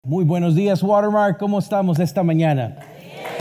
Muy buenos días, Watermark. ¿Cómo estamos esta mañana?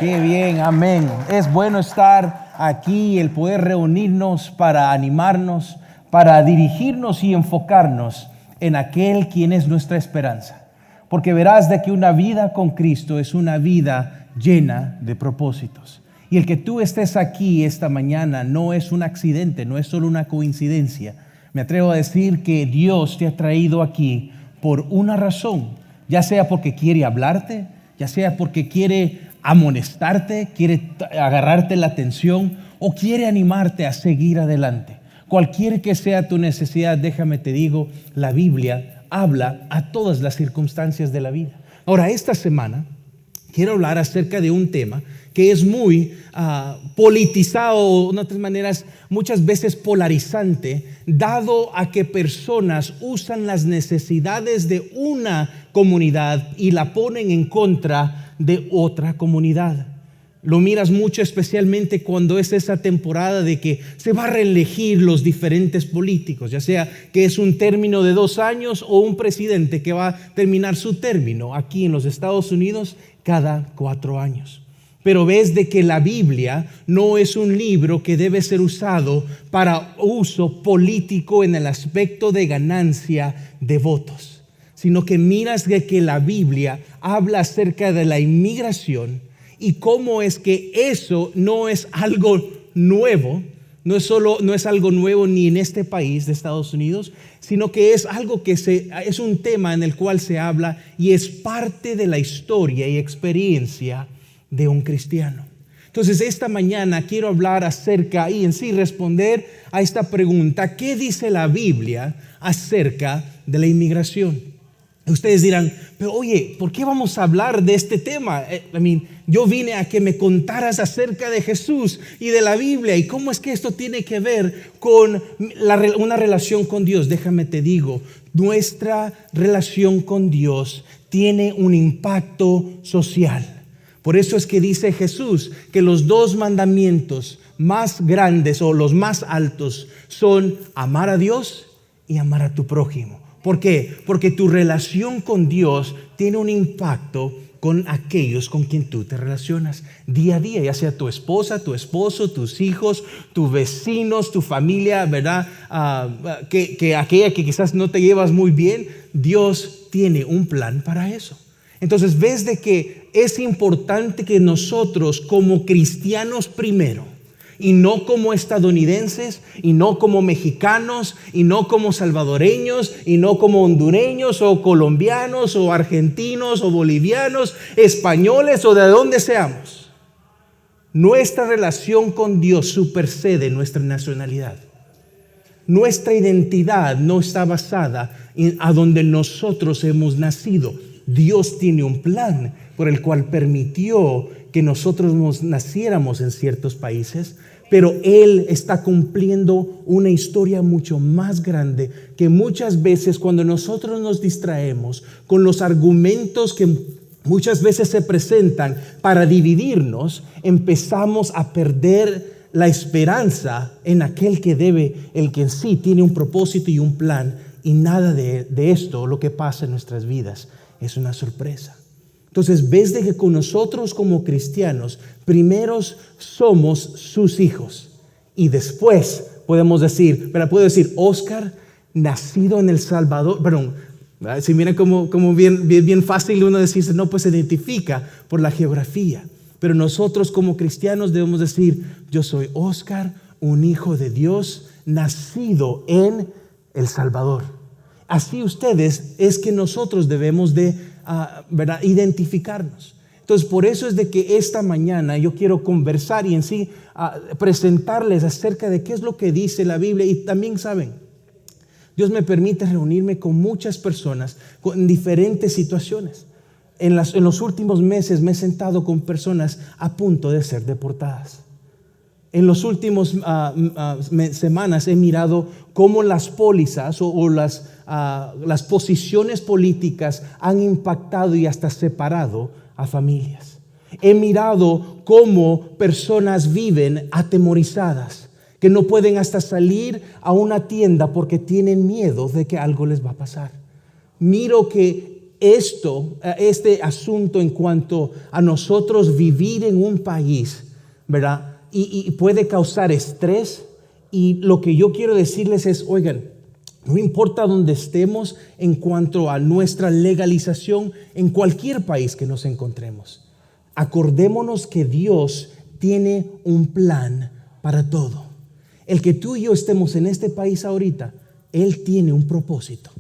Qué bien, amén. Es bueno estar aquí, el poder reunirnos para animarnos, para dirigirnos y enfocarnos en aquel quien es nuestra esperanza. Porque verás de que una vida con Cristo es una vida llena de propósitos. Y el que tú estés aquí esta mañana no es un accidente, no es solo una coincidencia. Me atrevo a decir que Dios te ha traído aquí por una razón. Ya sea porque quiere hablarte, ya sea porque quiere amonestarte, quiere agarrarte la atención o quiere animarte a seguir adelante. Cualquier que sea tu necesidad, déjame te digo, la Biblia habla a todas las circunstancias de la vida. Ahora, esta semana quiero hablar acerca de un tema que es muy politizado, de otras maneras, muchas veces polarizante, dado a que personas usan las necesidades de una comunidad y la ponen en contra de otra comunidad. Lo miras mucho, especialmente cuando es esa temporada de que se va a reelegir los diferentes políticos, ya sea que es un término de 2 años o un presidente que va a terminar su término aquí en los Estados Unidos cada 4 años. Pero ves de que la Biblia no es un libro que debe ser usado para uso político en el aspecto de ganancia de votos, sino que miras de que la Biblia habla acerca de la inmigración y cómo es que eso no es algo nuevo, no es algo nuevo ni en este país de Estados Unidos, sino que es algo que es un tema en el cual se habla y es parte de la historia y experiencia de un cristiano. Entonces esta mañana quiero hablar acerca y en sí responder a esta pregunta: ¿qué dice la Biblia acerca de la inmigración? Ustedes dirán, pero oye, ¿por qué vamos a hablar de este tema? Yo vine a que me contaras acerca de Jesús y de la Biblia y cómo es que esto tiene que ver con una relación con Dios. Déjame te digo, nuestra relación con Dios tiene un impacto social. Por eso es que dice Jesús que los 2 mandamientos más grandes o los más altos son amar a Dios y amar a tu prójimo. ¿Por qué? Porque tu relación con Dios tiene un impacto con aquellos con quien tú te relacionas día a día, ya sea tu esposa, tu esposo, tus hijos, tus vecinos, tu familia, ¿verdad? Que aquella que quizás no te llevas muy bien, Dios tiene un plan para eso. Entonces ves de que es importante que nosotros como cristianos primero, y no como estadounidenses, y no como mexicanos, y no como salvadoreños, y no como hondureños o colombianos o argentinos o bolivianos, españoles o de donde seamos, nuestra relación con Dios supersede nuestra nacionalidad. Nuestra identidad no está basada en a donde nosotros hemos nacido. Dios tiene un plan por el cual permitió que nosotros naciéramos en ciertos países, pero Él está cumpliendo una historia mucho más grande que muchas veces cuando nosotros nos distraemos con los argumentos que muchas veces se presentan para dividirnos, empezamos a perder la esperanza en aquel que el que en sí tiene un propósito y un plan, y nada de esto, lo que pasa en nuestras vidas, es una sorpresa. Entonces ves de que con nosotros como cristianos, primero somos sus hijos y después puedo decir, Oscar, nacido en El Salvador, si miran como bien fácil uno decirse, no, pues se identifica por la geografía. Pero nosotros como cristianos debemos decir, yo soy Oscar, un hijo de Dios, nacido en El Salvador. Así ustedes es que nosotros debemos de identificarnos. Entonces por eso es de que esta mañana yo quiero conversar y en sí presentarles acerca de qué es lo que dice la Biblia. Y también saben, Dios me permite reunirme con muchas personas en diferentes situaciones. En los últimos meses me he sentado con personas a punto de ser deportadas. En los últimos semanas he mirado cómo las pólizas o las posiciones políticas han impactado y hasta separado a familias. He mirado cómo personas viven atemorizadas, que no pueden hasta salir a una tienda porque tienen miedo de que algo les va a pasar. Miro que este asunto en cuanto a nosotros vivir en un país, ¿verdad? Y puede causar estrés. Y lo que yo quiero decirles es, oigan, no importa dónde estemos en cuanto a nuestra legalización en cualquier país que nos encontremos, acordémonos que Dios tiene un plan para todo. El que tú y yo estemos en este país ahorita, Él tiene un propósito.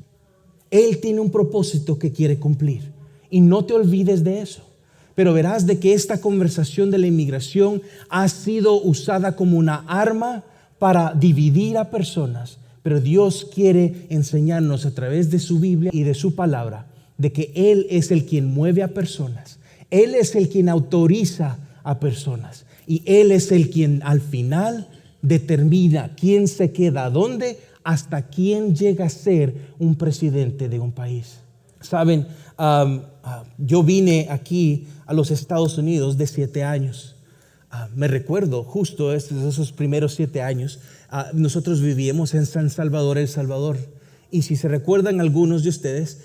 Él tiene un propósito que quiere cumplir. Y no te olvides de eso. Pero verás de que esta conversación de la inmigración ha sido usada como una arma para dividir a personas. Pero Dios quiere enseñarnos a través de su Biblia y de su palabra de que Él es el quien mueve a personas. Él es el quien autoriza a personas. Y Él es el quien al final determina quién se queda dónde, hasta quién llega a ser un presidente de un país. Saben, yo vine aquí a los Estados Unidos de 7 años. Me recuerdo justo esos primeros 7 años. Nosotros vivíamos en San Salvador, El Salvador. Y si se recuerdan algunos de ustedes,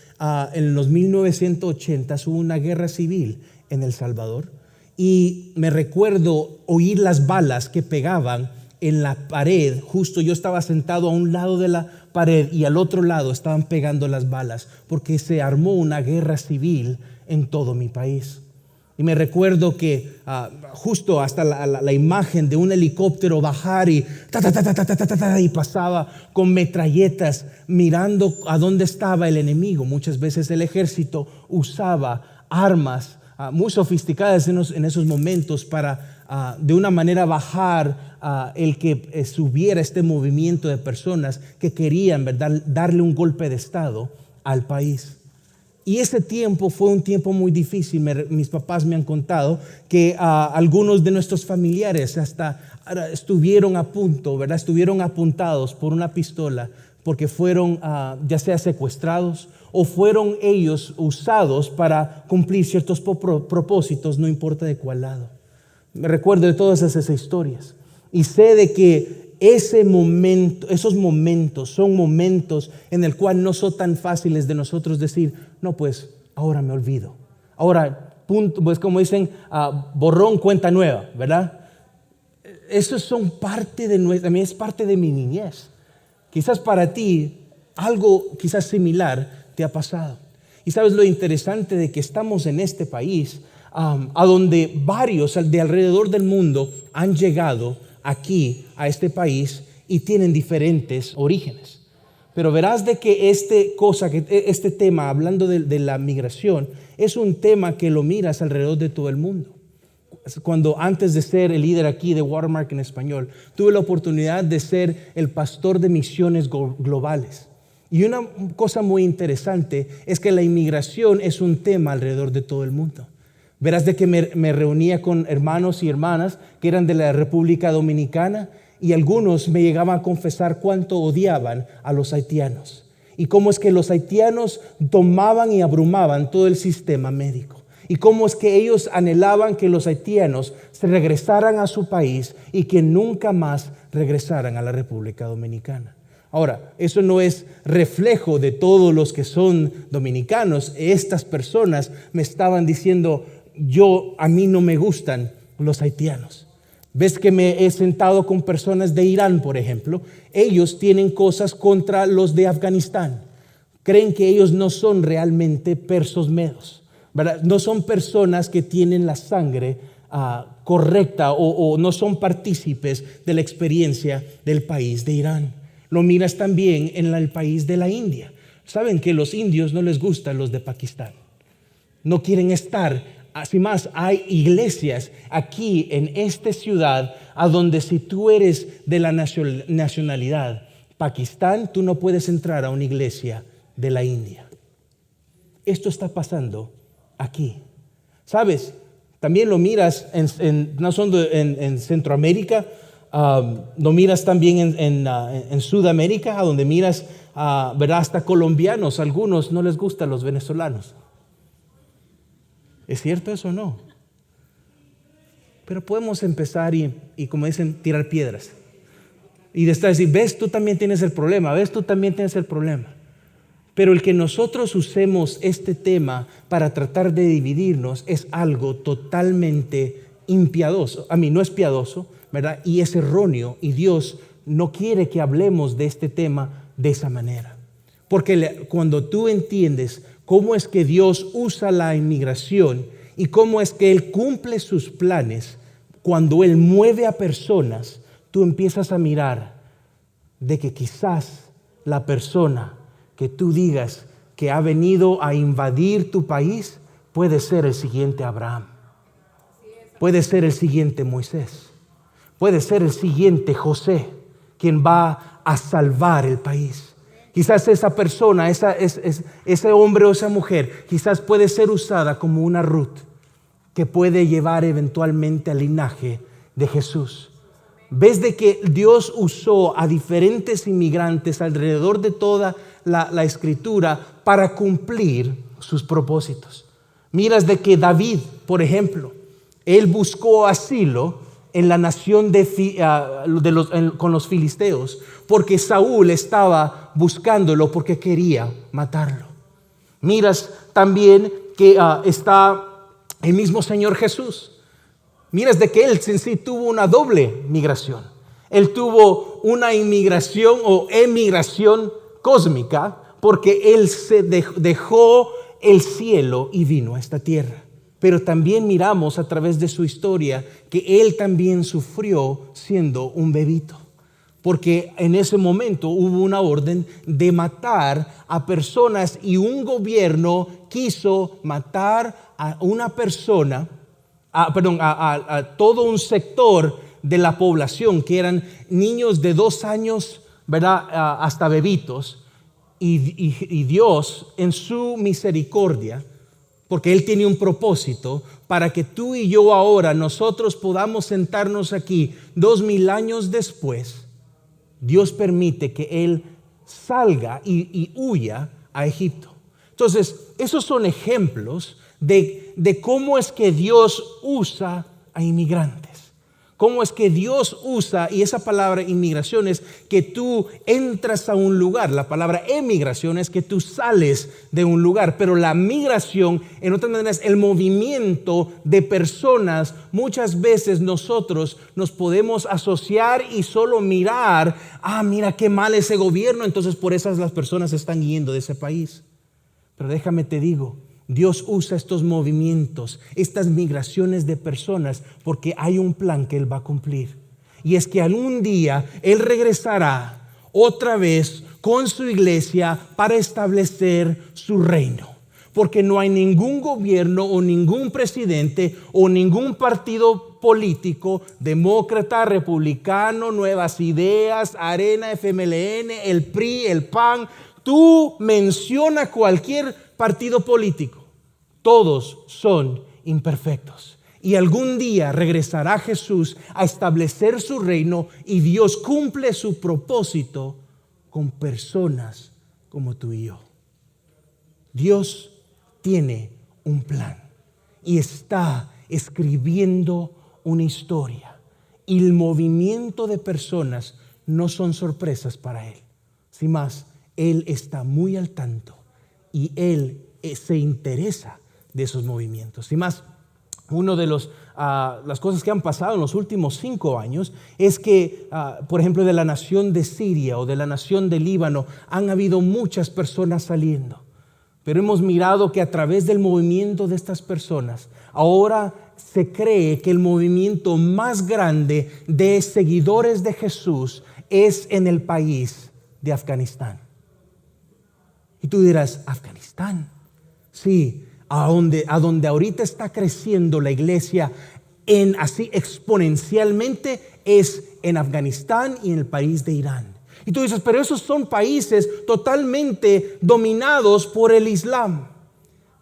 en los 1980 hubo una guerra civil en El Salvador. Y me recuerdo oír las balas que pegaban en la pared. Justo yo estaba sentado a un lado de la pared y al otro lado estaban pegando las balas, porque se armó una guerra civil en todo mi país. Y me recuerdo que justo hasta la imagen de un helicóptero bajar y y pasaba con metralletas mirando a dónde estaba el enemigo. Muchas veces el ejército usaba armas muy sofisticadas en esos momentos para de una manera bajar el que subiera este movimiento de personas que querían, ¿verdad?, darle un golpe de estado al país. Y ese tiempo fue un tiempo muy difícil. Mis papás me han contado que algunos de nuestros familiares hasta estuvieron a punto, ¿verdad?, estuvieron apuntados por una pistola porque fueron ya sea secuestrados o fueron ellos usados para cumplir ciertos propósitos, no importa de cuál lado. Me recuerdo de todas esas historias y sé de que esos momentos son momentos en el cual no son tan fáciles de nosotros decir, no, pues ahora me olvido. Ahora, punto, pues como dicen, borrón, cuenta nueva, ¿verdad? Esos son parte de nuestra, también es parte de mi niñez. Quizás para ti algo quizás similar te ha pasado. Y sabes lo interesante de que estamos en este país, a donde varios de alrededor del mundo han llegado aquí a este país y tienen diferentes orígenes. Pero verás de que este tema, hablando de la migración, es un tema que lo miras alrededor de todo el mundo. Cuando antes de ser el líder aquí de Watermark en español, tuve la oportunidad de ser el pastor de misiones globales. Y una cosa muy interesante es que la inmigración es un tema alrededor de todo el mundo. Verás de que me reunía con hermanos y hermanas que eran de la República Dominicana y algunos me llegaban a confesar cuánto odiaban a los haitianos y cómo es que los haitianos tomaban y abrumaban todo el sistema médico y cómo es que ellos anhelaban que los haitianos se regresaran a su país y que nunca más regresaran a la República Dominicana. Ahora, eso no es reflejo de todos los que son dominicanos. Estas personas me estaban diciendo, a mí no me gustan los haitianos. Ves que me he sentado con personas de Irán, por ejemplo. Ellos tienen cosas contra los de Afganistán. Creen que ellos no son realmente persos medos, ¿verdad? No son personas que tienen la sangre correcta o no son partícipes de la experiencia del país de Irán. Lo miras también en el país de la India. Saben que los indios no les gustan los de Pakistán. No quieren estar. Así más, hay iglesias aquí en esta ciudad a donde si tú eres de la nacionalidad Pakistán, tú no puedes entrar a una iglesia de la India. Esto está pasando aquí. ¿Sabes? También lo miras en Centroamérica, lo miras también en Sudamérica, a donde miras, ¿verdad? Hasta colombianos, algunos no les gustan los venezolanos. ¿Es cierto eso o no? Pero podemos empezar y como dicen, tirar piedras. Y decir, ves, tú también tienes el problema, ves, tú también tienes el problema. Pero el que nosotros usemos este tema para tratar de dividirnos es algo totalmente impiadoso. A mí no es piadoso, ¿verdad? Y es erróneo. Y Dios no quiere que hablemos de este tema de esa manera. Porque cuando tú entiendes cómo es que Dios usa la inmigración y cómo es que Él cumple sus planes, cuando Él mueve a personas, tú empiezas a mirar de que quizás la persona que tú digas que ha venido a invadir tu país puede ser el siguiente Abraham, puede ser el siguiente Moisés, puede ser el siguiente José, quien va a salvar el país. Quizás esa persona, ese hombre o esa mujer, quizás puede ser usada como una Ruth que puede llevar eventualmente al linaje de Jesús. ¿Ves de que Dios usó a diferentes inmigrantes alrededor de toda la escritura para cumplir sus propósitos? Miras de que David, por ejemplo, él buscó asilo en la nación con los filisteos, porque Saúl estaba buscándolo porque quería matarlo. Miras también que está el mismo Señor Jesús. Miras de que Él en sí tuvo una doble migración. Él tuvo una inmigración o emigración cósmica, porque Él se dejó el cielo y vino a esta tierra. Pero también miramos a través de su historia que Él también sufrió siendo un bebito. Porque en ese momento hubo una orden de matar a personas y un gobierno quiso matar a una persona, a todo un sector de la población que eran niños de 2 años, ¿verdad? Hasta bebitos. Y Dios en su misericordia, porque Él tiene un propósito para que tú y yo ahora nosotros podamos sentarnos aquí 2000 años después. Dios permite que Él salga y huya a Egipto. Entonces, esos son ejemplos de cómo es que Dios usa a inmigrantes. Cómo es que Dios usa, y esa palabra inmigración es que tú entras a un lugar. La palabra emigración es que tú sales de un lugar. Pero la migración, en otras maneras, el movimiento de personas, muchas veces nosotros nos podemos asociar y solo mirar, mira qué mal ese gobierno, entonces por eso las personas están yendo de ese país. Pero déjame te digo, Dios usa estos movimientos, estas migraciones de personas, porque hay un plan que Él va a cumplir. Y es que algún día Él regresará otra vez con su iglesia para establecer su reino. Porque no hay ningún gobierno o ningún presidente o ningún partido político, demócrata, republicano, Nuevas Ideas, Arena, FMLN, el PRI, el PAN. Tú menciona cualquier partido político. Todos son imperfectos. Y algún día regresará Jesús a establecer su reino y Dios cumple su propósito con personas como tú y yo. Dios tiene un plan y está escribiendo una historia. Y el movimiento de personas no son sorpresas para Él. Sin más, Él está muy al tanto y Él se interesa de esos movimientos. Y más, una de las cosas que han pasado en los últimos 5 años es que, por ejemplo, de la nación de Siria o de la nación de Líbano han habido muchas personas saliendo. Pero hemos mirado que a través del movimiento de estas personas, ahora se cree que el movimiento más grande de seguidores de Jesús es en el país de Afganistán. Y tú dirás, ¿Afganistán? Sí. A donde ahorita está creciendo la iglesia así exponencialmente es en Afganistán y en el país de Irán. Y tú dices, pero esos son países totalmente dominados por el Islam.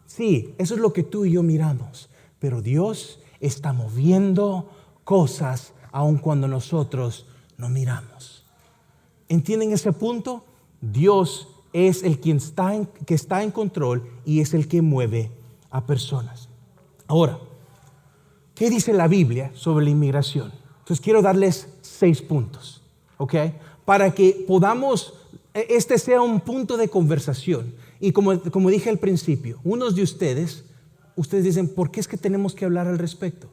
Sí, eso es lo que tú y yo miramos. Pero Dios está moviendo cosas aun cuando nosotros no miramos. ¿Entienden ese punto? Dios es el que está en control y es el que mueve a personas. Ahora, ¿qué dice la Biblia sobre la inmigración? Entonces quiero darles 6 puntos, ¿ok? Para que podamos, este sea un punto de conversación Y como dije al principio, unos de ustedes dicen, ¿por qué es que tenemos que hablar al respecto?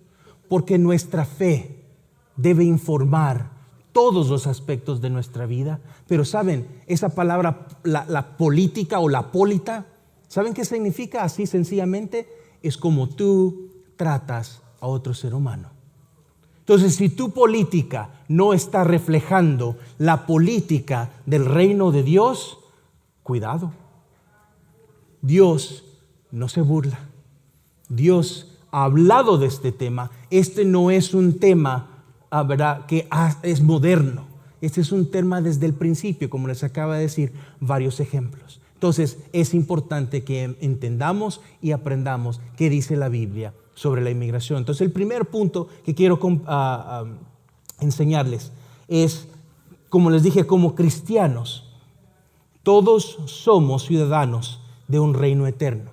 Porque nuestra fe debe informar todos los aspectos de nuestra vida. Pero ¿saben? Esa palabra, la política o la polita, ¿saben qué significa? Así sencillamente, es como tú tratas a otro ser humano. Entonces, si tu política no está reflejando la política del reino de Dios, cuidado. Dios no se burla. Dios ha hablado de este tema. Este no es un tema, ¿verdad?, que es moderno. Este es un tema desde el principio, como les acaba de decir, varios ejemplos. Entonces, es importante que entendamos y aprendamos qué dice la Biblia sobre la inmigración. Entonces, el primer punto que quiero enseñarles es, como les dije, como cristianos, todos somos ciudadanos de un reino eterno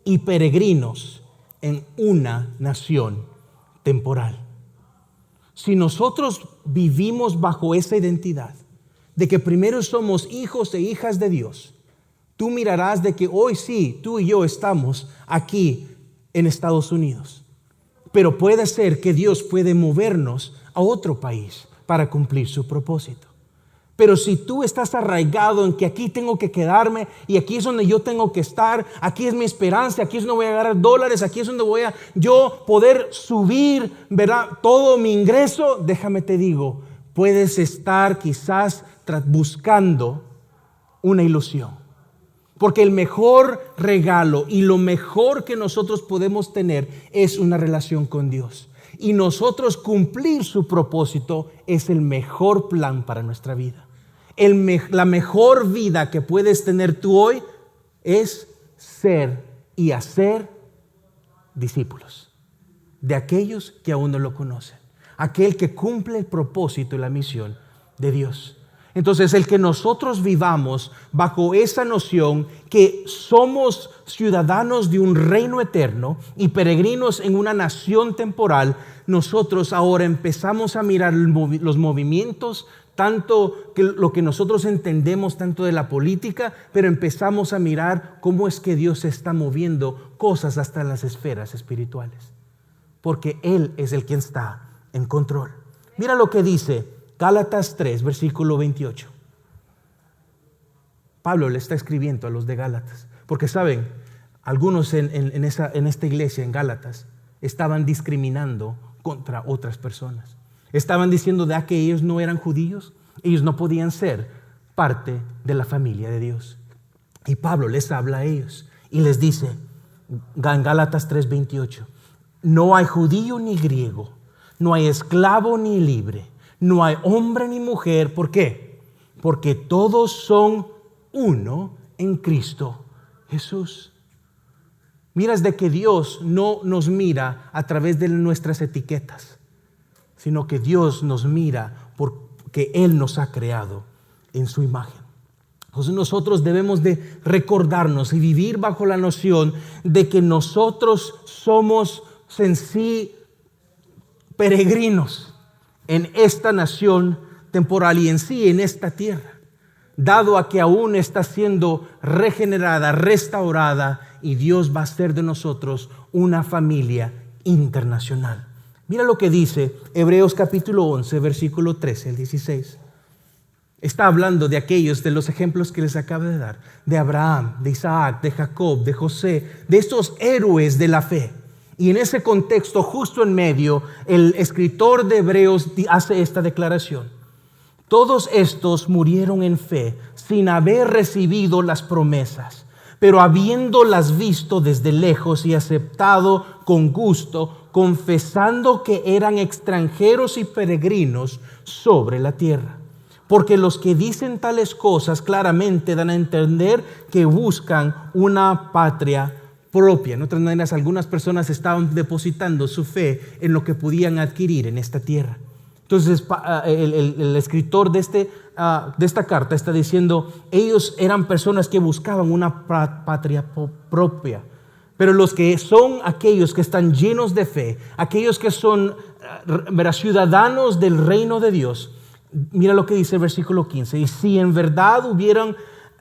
y peregrinos en una nación temporal. Si nosotros vivimos bajo esa identidad de que primero somos hijos e hijas de Dios, tú mirarás de que hoy sí, tú y yo estamos aquí en Estados Unidos, pero puede ser que Dios puede movernos a otro país para cumplir su propósito. Pero si tú estás arraigado en que aquí tengo que quedarme y aquí es donde yo tengo que estar, aquí es mi esperanza, aquí es donde voy a ganar dólares, aquí es donde voy a yo poder subir, ¿verdad?, todo mi ingreso, déjame te digo, puedes estar quizás buscando una ilusión. Porque el mejor regalo y lo mejor que nosotros podemos tener es una relación con Dios. Y nosotros cumplir su propósito es el mejor plan para nuestra vida. La mejor vida que puedes tener tú hoy es ser y hacer discípulos de aquellos que aún no lo conocen. Aquel que cumple el propósito y la misión de Dios. Entonces, el que nosotros vivamos bajo esa noción que somos ciudadanos de un reino eterno y peregrinos en una nación temporal, nosotros ahora empezamos a mirar los movimientos, tanto que lo que nosotros entendemos tanto de la política, pero empezamos a mirar cómo es que Dios está moviendo cosas hasta en las esferas espirituales. Porque Él es el quien está en control. Mira lo que dice Gálatas 3, versículo 28. Pablo le está escribiendo a los de Gálatas. Porque saben, algunos en esta iglesia en Gálatas estaban discriminando contra otras personas. Estaban diciendo que ellos no eran judíos, ellos no podían ser parte de la familia de Dios. Y Pablo les habla a ellos y les dice en Gálatas 3, 28, no hay judío ni griego, no hay esclavo ni libre, no hay hombre ni mujer. ¿Por qué? Porque todos son uno en Cristo Jesús. Miras de que Dios no nos mira a través de nuestras etiquetas, sino que Dios nos mira porque Él nos ha creado en su imagen. Entonces nosotros debemos de recordarnos y vivir bajo la noción de que nosotros somos en sí peregrinos en esta nación temporal y en sí en esta tierra, dado a que aún está siendo regenerada, restaurada, y Dios va a hacer de nosotros una familia internacional. Mira lo que dice Hebreos capítulo 11, versículo 13 al 16. Está hablando de aquellos, de los ejemplos que les acabo de dar, de Abraham, de Isaac, de Jacob, de José, de estos héroes de la fe. Y en ese contexto, justo en medio, el escritor de Hebreos hace esta declaración. Todos estos murieron en fe, sin haber recibido las promesas, pero habiéndolas visto desde lejos y aceptado con gusto, confesando que eran extranjeros y peregrinos sobre la tierra. Porque los que dicen tales cosas claramente dan a entender que buscan una patria propia. En otras maneras, algunas personas estaban depositando su fe en lo que podían adquirir en esta tierra. Entonces, el escritor de esta carta está diciendo, ellos eran personas que buscaban una patria propia. Pero los que son aquellos que están llenos de fe, aquellos que son ciudadanos del reino de Dios, mira lo que dice el versículo 15. Y si en verdad hubieran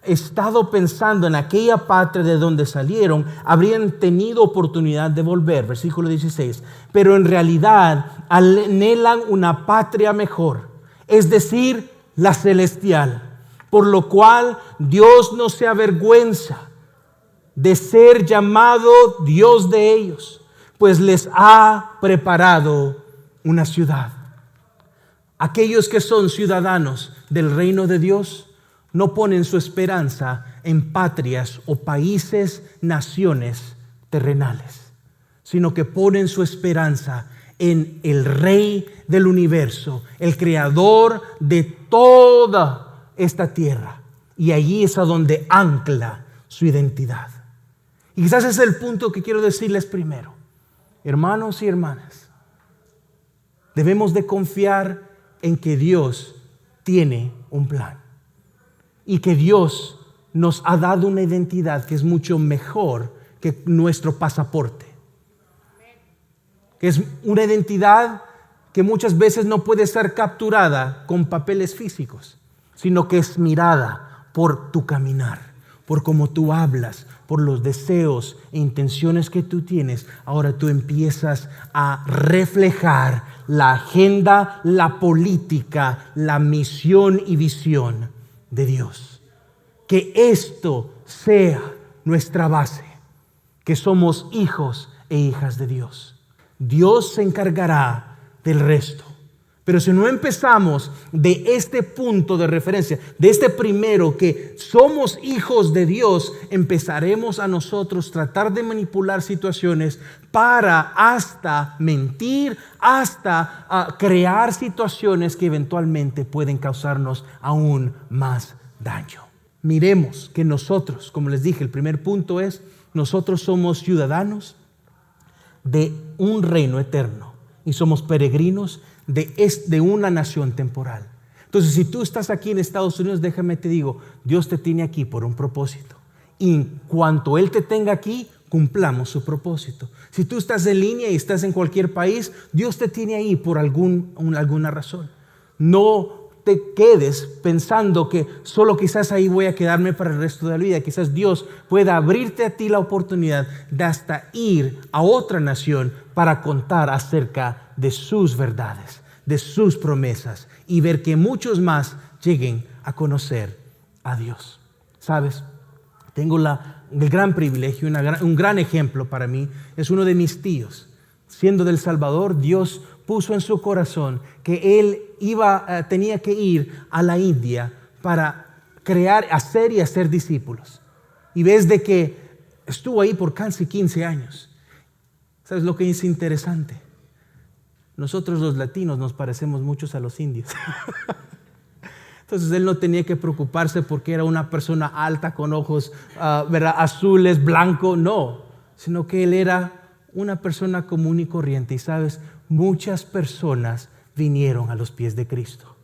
estado pensando en aquella patria de donde salieron, habrían tenido oportunidad de volver. Versículo 16. Pero en realidad anhelan una patria mejor, es decir, la celestial. Por lo cual Dios no se avergüenza de ser llamado Dios de ellos, pues les ha preparado una ciudad. Aquellos que son ciudadanos del reino de Dios no ponen su esperanza en patrias o países, naciones terrenales, sino que ponen su esperanza en el Rey del universo, el creador de toda esta tierra. Y allí es a donde ancla su identidad. Y quizás ese es el punto que quiero decirles primero. Hermanos y hermanas, debemos de confiar en que Dios tiene un plan y que Dios nos ha dado una identidad que es mucho mejor que nuestro pasaporte, que es una identidad que muchas veces no puede ser capturada con papeles físicos, sino que es mirada por tu caminar, por cómo tú hablas, por los deseos e intenciones que tú tienes. Ahora tú empiezas a reflejar la agenda, la política, la misión y visión de Dios. Que esto sea nuestra base, que somos hijos e hijas de Dios. Dios se encargará del resto. Pero si no empezamos de este punto de referencia, de este primero, que somos hijos de Dios, empezaremos a nosotros tratar de manipular situaciones para hasta mentir, hasta crear situaciones que eventualmente pueden causarnos aún más daño. Miremos que nosotros, como les dije, el primer punto es, nosotros somos ciudadanos de un reino eterno y somos peregrinos de una nación temporal. Entonces, si tú estás aquí en Estados Unidos, déjame te digo, Dios te tiene aquí por un propósito. Y en cuanto Él te tenga aquí, cumplamos su propósito. Si tú estás en línea y estás en cualquier país, Dios te tiene ahí por alguna razón. No te quedes pensando que solo quizás ahí voy a quedarme para el resto de la vida. Quizás Dios pueda abrirte a ti la oportunidad de hasta ir a otra nación para contar acerca de sus verdades, de sus promesas y ver que muchos más lleguen a conocer a Dios. ¿Sabes? Tengo el gran privilegio, un gran ejemplo para mí, es uno de mis tíos. Siendo del Salvador, Dios puso en su corazón que él tenía que ir a la India para hacer y hacer discípulos. Y ves de que estuvo ahí por casi 15 años. ¿Sabes lo que es interesante? Nosotros los latinos nos parecemos muchos a los indios. Entonces él no tenía que preocuparse porque era una persona alta con ojos azules, blanco, no, sino que él era una persona común y corriente. Y sabes, muchas personas vinieron a los pies de Cristo.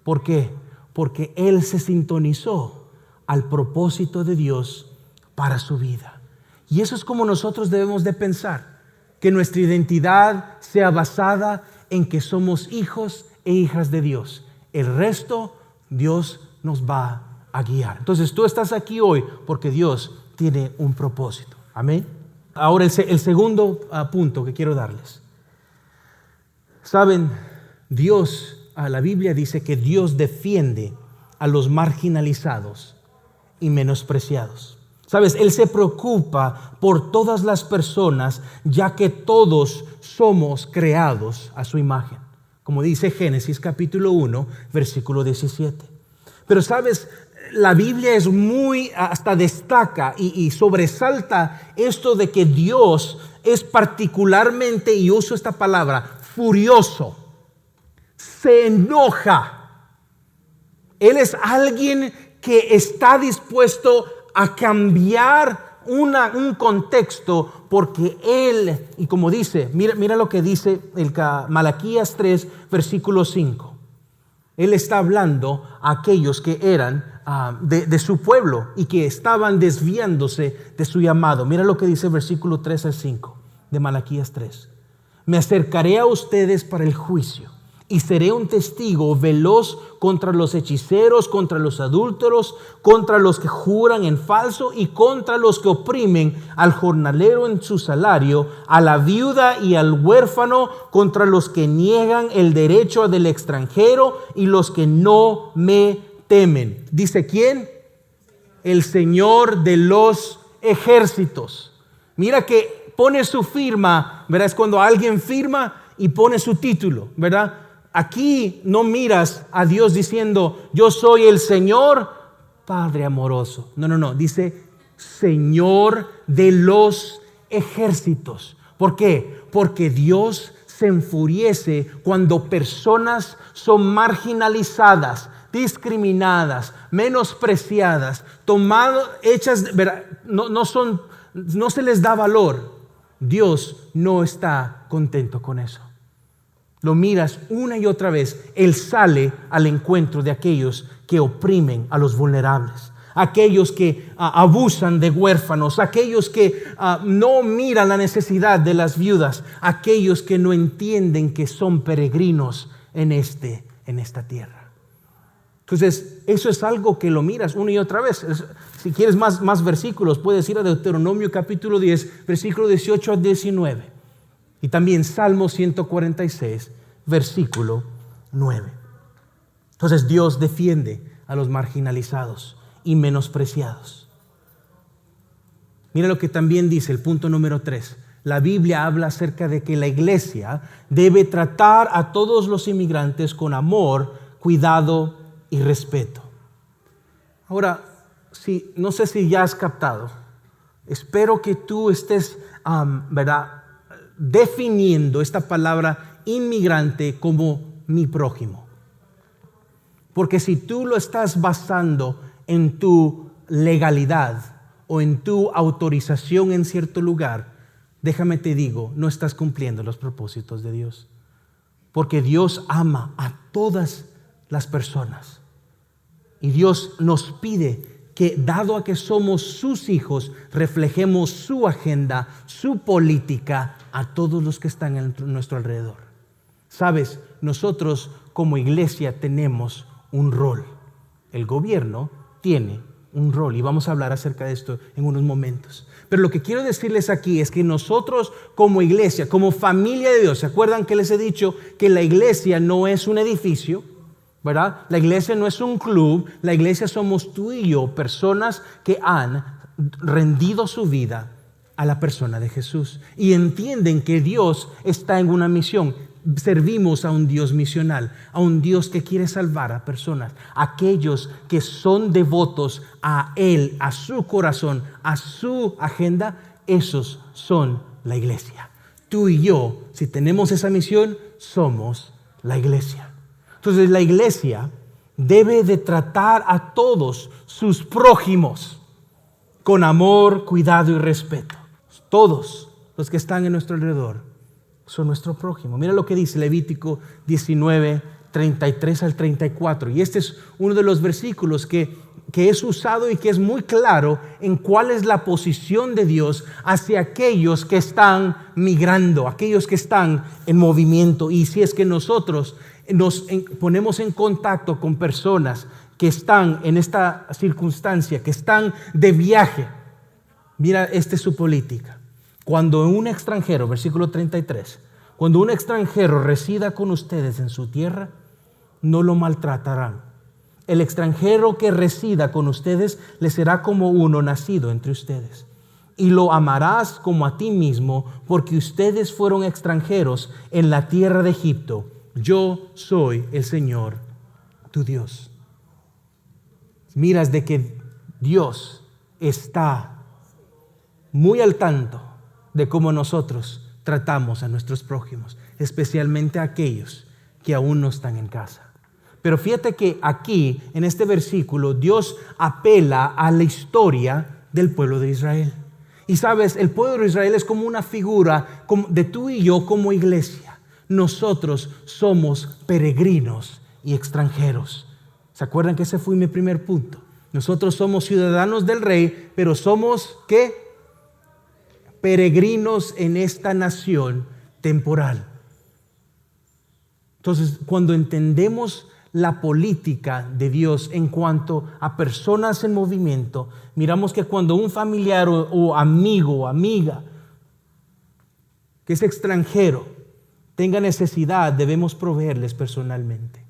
¿Por qué? Porque él se sintonizó al propósito de Dios para su vida. Y eso es como nosotros debemos de pensar, que nuestra identidad sea basada en que somos hijos e hijas de Dios. El resto, Dios nos va a guiar. Entonces tú estás aquí hoy porque Dios tiene un propósito. Amén. Ahora el segundo punto que quiero darles. Saben, la Biblia dice que Dios defiende a los marginalizados y menospreciados. Sabes, Él se preocupa por todas las personas, ya que todos somos creados a su imagen. Como dice Génesis capítulo 1, versículo 17. Pero sabes, la Biblia es hasta destaca y sobresalta esto de que Dios es particularmente, y uso esta palabra, furioso. Se enoja. Él es alguien que está dispuesto a cambiar un contexto porque Él, y como dice, mira lo que dice Malaquías 3, versículo 5. Él está hablando a aquellos que eran de su pueblo y que estaban desviándose de su llamado. Mira lo que dice el versículo 3 al 5 de Malaquías 3. Me acercaré a ustedes para el juicio y seré un testigo veloz contra los hechiceros, contra los adúlteros, contra los que juran en falso y contra los que oprimen al jornalero en su salario, a la viuda y al huérfano, contra los que niegan el derecho del extranjero y los que no me temen. ¿Dice quién? El Señor de los ejércitos. Mira que pone su firma, ¿verdad? Es cuando alguien firma y pone su título, ¿verdad? Aquí no miras a Dios diciendo, yo soy el Señor, Padre amoroso. No. Dice, Señor de los ejércitos. ¿Por qué? Porque Dios se enfurece cuando personas son marginalizadas, discriminadas, menospreciadas, hechas, ¿verdad? No se les da valor. Dios no está contento con eso. Lo miras una y otra vez. Él sale al encuentro de aquellos que oprimen a los vulnerables, aquellos que abusan de huérfanos, aquellos que no miran la necesidad de las viudas, aquellos que no entienden que son peregrinos en esta tierra. Entonces, eso es algo que lo miras una y otra vez. Si quieres más versículos, puedes ir a Deuteronomio capítulo 10, versículo 18 a 19. Y también Salmo 146, versículo 9. Entonces Dios defiende a los marginalizados y menospreciados. Mira lo que también dice el punto número 3. La Biblia habla acerca de que la iglesia debe tratar a todos los inmigrantes con amor, cuidado y respeto. Ahora, no sé si ya has captado. Espero que tú estés, ¿verdad?, definiendo esta palabra inmigrante como mi prójimo. Porque si tú lo estás basando en tu legalidad o en tu autorización en cierto lugar, déjame te digo, no estás cumpliendo los propósitos de Dios. Porque Dios ama a todas las personas. Y Dios nos pide que, dado a que somos sus hijos, reflejemos su agenda, su política a todos los que están a nuestro alrededor. Sabes, nosotros como iglesia tenemos un rol. El gobierno tiene un rol y vamos a hablar acerca de esto en unos momentos. Pero lo que quiero decirles aquí es que nosotros como iglesia, como familia de Dios, ¿se acuerdan que les he dicho que la iglesia no es un edificio? ¿Verdad? La iglesia no es un club, la iglesia somos tú y yo, personas que han rendido su vida a la persona de Jesús y entienden que Dios está en una misión. Servimos a un Dios misional, a un Dios que quiere salvar a personas, aquellos que son devotos a Él, a su corazón, a su agenda. Esos son la iglesia. Tú y yo, si tenemos esa misión, somos la iglesia. Entonces la iglesia debe de tratar a todos sus prójimos con amor, cuidado y respeto. Todos los que están en nuestro alrededor son nuestro prójimo. Mira lo que dice Levítico 19, 33 al 34. Y este es uno de los versículos que es usado y que es muy claro en cuál es la posición de Dios hacia aquellos que están migrando, aquellos que están en movimiento. Y si es que nosotros nos ponemos en contacto con personas que están en esta circunstancia, que están de viaje, mira, esta es su política. Cuando un extranjero, versículo 33, cuando un extranjero resida con ustedes en su tierra, no lo maltratarán. El extranjero que resida con ustedes les será como uno nacido entre ustedes. Y lo amarás como a ti mismo, porque ustedes fueron extranjeros en la tierra de Egipto. Yo soy el Señor, tu Dios. Miras de que Dios está muy al tanto de cómo nosotros tratamos a nuestros prójimos, especialmente a aquellos que aún no están en casa. Pero fíjate que aquí, en este versículo, Dios apela a la historia del pueblo de Israel. Y sabes, el pueblo de Israel es como una figura de tú y yo como iglesia. Nosotros somos peregrinos y extranjeros. ¿Se acuerdan que ese fue mi primer punto? Nosotros somos ciudadanos del rey, pero somos, ¿qué? Peregrinos en esta nación temporal. Entonces, cuando entendemos la política de Dios en cuanto a personas en movimiento, miramos que cuando un familiar o amigo o amiga que es extranjero tenga necesidad, debemos proveerles personalmente.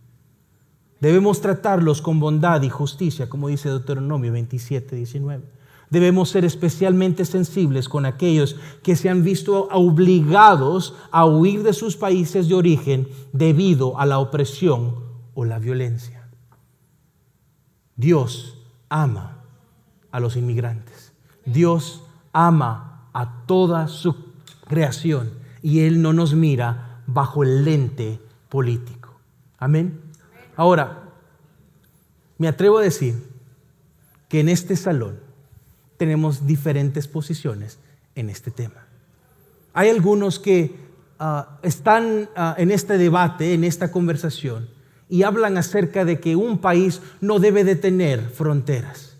Debemos tratarlos con bondad y justicia, como dice Deuteronomio 27:19. Debemos ser especialmente sensibles con aquellos que se han visto obligados a huir de sus países de origen debido a la opresión o la violencia. Dios ama a los inmigrantes. Dios ama a toda su creación y Él no nos mira bajo el lente político. Amén. Ahora, me atrevo a decir que en este salón tenemos diferentes posiciones en este tema. Hay algunos que están en este debate, en esta conversación, y hablan acerca de que un país no debe de tener fronteras,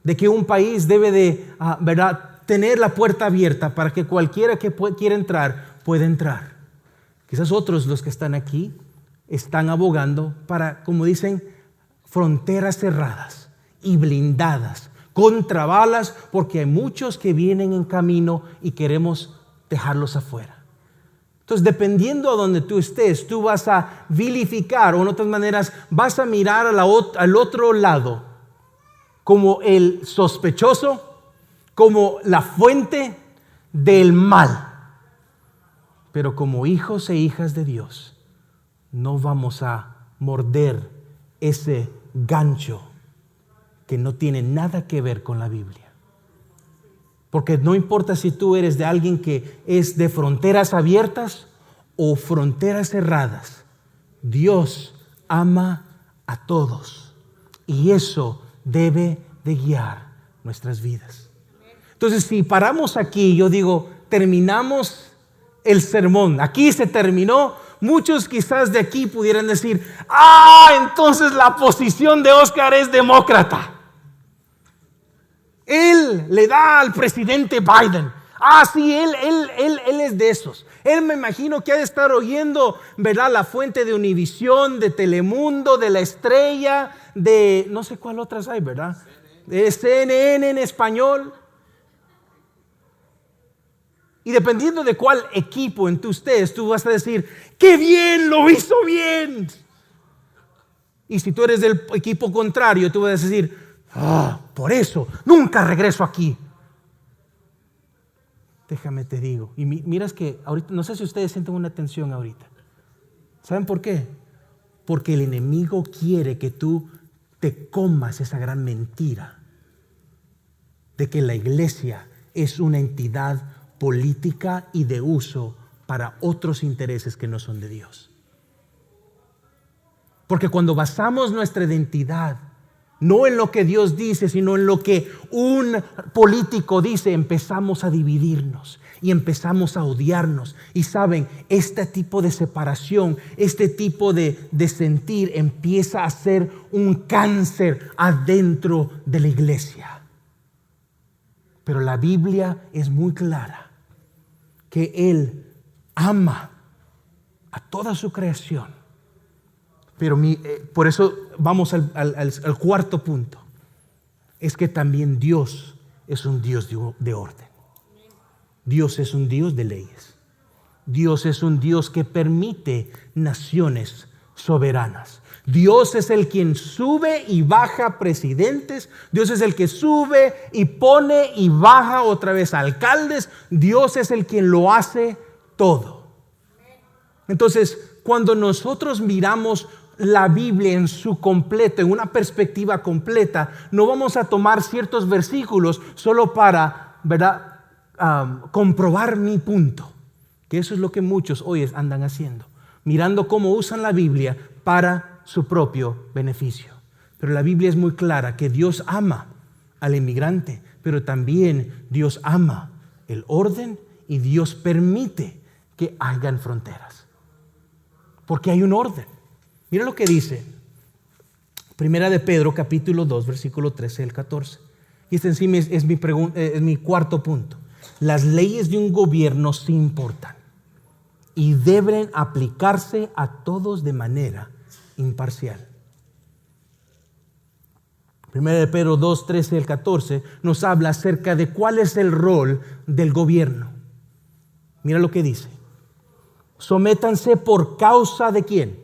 de que un país debe de tener la puerta abierta para que cualquiera que quiera entrar pueda entrar. Quizás otros, los que están aquí, están abogando para, como dicen, fronteras cerradas y blindadas contra balas, porque hay muchos que vienen en camino y queremos dejarlos afuera. Entonces, dependiendo a donde tú estés, tú vas a vilificar, o en otras maneras vas a mirar al otro lado como el sospechoso, como la fuente del mal. Pero como hijos e hijas de Dios, no vamos a morder ese gancho que no tiene nada que ver con la Biblia. Porque no importa si tú eres de alguien que es de fronteras abiertas o fronteras cerradas, Dios ama a todos y eso debe de guiar nuestras vidas. Entonces, si paramos aquí, yo digo, terminamos el sermón, aquí se terminó. Muchos quizás de aquí pudieran decir, entonces la posición de Oscar es demócrata. Él le da al presidente Biden. Sí, él es de esos. Él, me imagino que ha de estar oyendo, ¿verdad?, la fuente de Univisión, de Telemundo, de La Estrella, de no sé cuál otras hay, ¿verdad? De CNN en español. Y dependiendo de cuál equipo entre ustedes, tú vas a decir, ¡qué bien! ¡Lo hizo bien! Y si tú eres del equipo contrario, tú vas a decir, por eso, nunca regreso aquí. Déjame te digo. Y miras que ahorita, no sé si ustedes sienten una tensión ahorita. ¿Saben por qué? Porque el enemigo quiere que tú te comas esa gran mentira de que la iglesia es una entidad política y de uso para otros intereses que no son de Dios. Porque cuando basamos nuestra identidad no en lo que Dios dice, sino en lo que un político dice, empezamos a dividirnos y empezamos a odiarnos. Y saben, este tipo de separación, este tipo de sentir empieza a ser un cáncer adentro de la iglesia. Pero la Biblia es muy clara que Él ama a toda su creación. Pero por eso vamos al cuarto punto. Es que también Dios es un Dios de orden. Dios es un Dios de leyes. Dios es un Dios que permite naciones soberanas. Dios es el quien sube y baja presidentes. Dios es el que sube y pone y baja otra vez alcaldes. Dios es el quien lo hace todo. Entonces, cuando nosotros miramos la Biblia en su completo, en una perspectiva completa, no vamos a tomar ciertos versículos solo para, ¿verdad?, comprobar mi punto. Que eso es lo que muchos hoy andan haciendo, mirando cómo usan la Biblia para su propio beneficio. Pero la Biblia es muy clara que Dios ama al inmigrante, pero también Dios ama el orden y Dios permite que hayan fronteras. Porque hay un orden. Mira lo que dice Primera de Pedro, capítulo 2, versículo 13 al 14. Y este encima es mi cuarto punto. Las leyes de un gobierno sí importan. y deben aplicarse a todos de manera imparcial. 1 Pedro 2, 13 al 14 nos habla acerca de cuál es el rol del gobierno. Mira lo que dice. Sométanse por causa de ¿quién?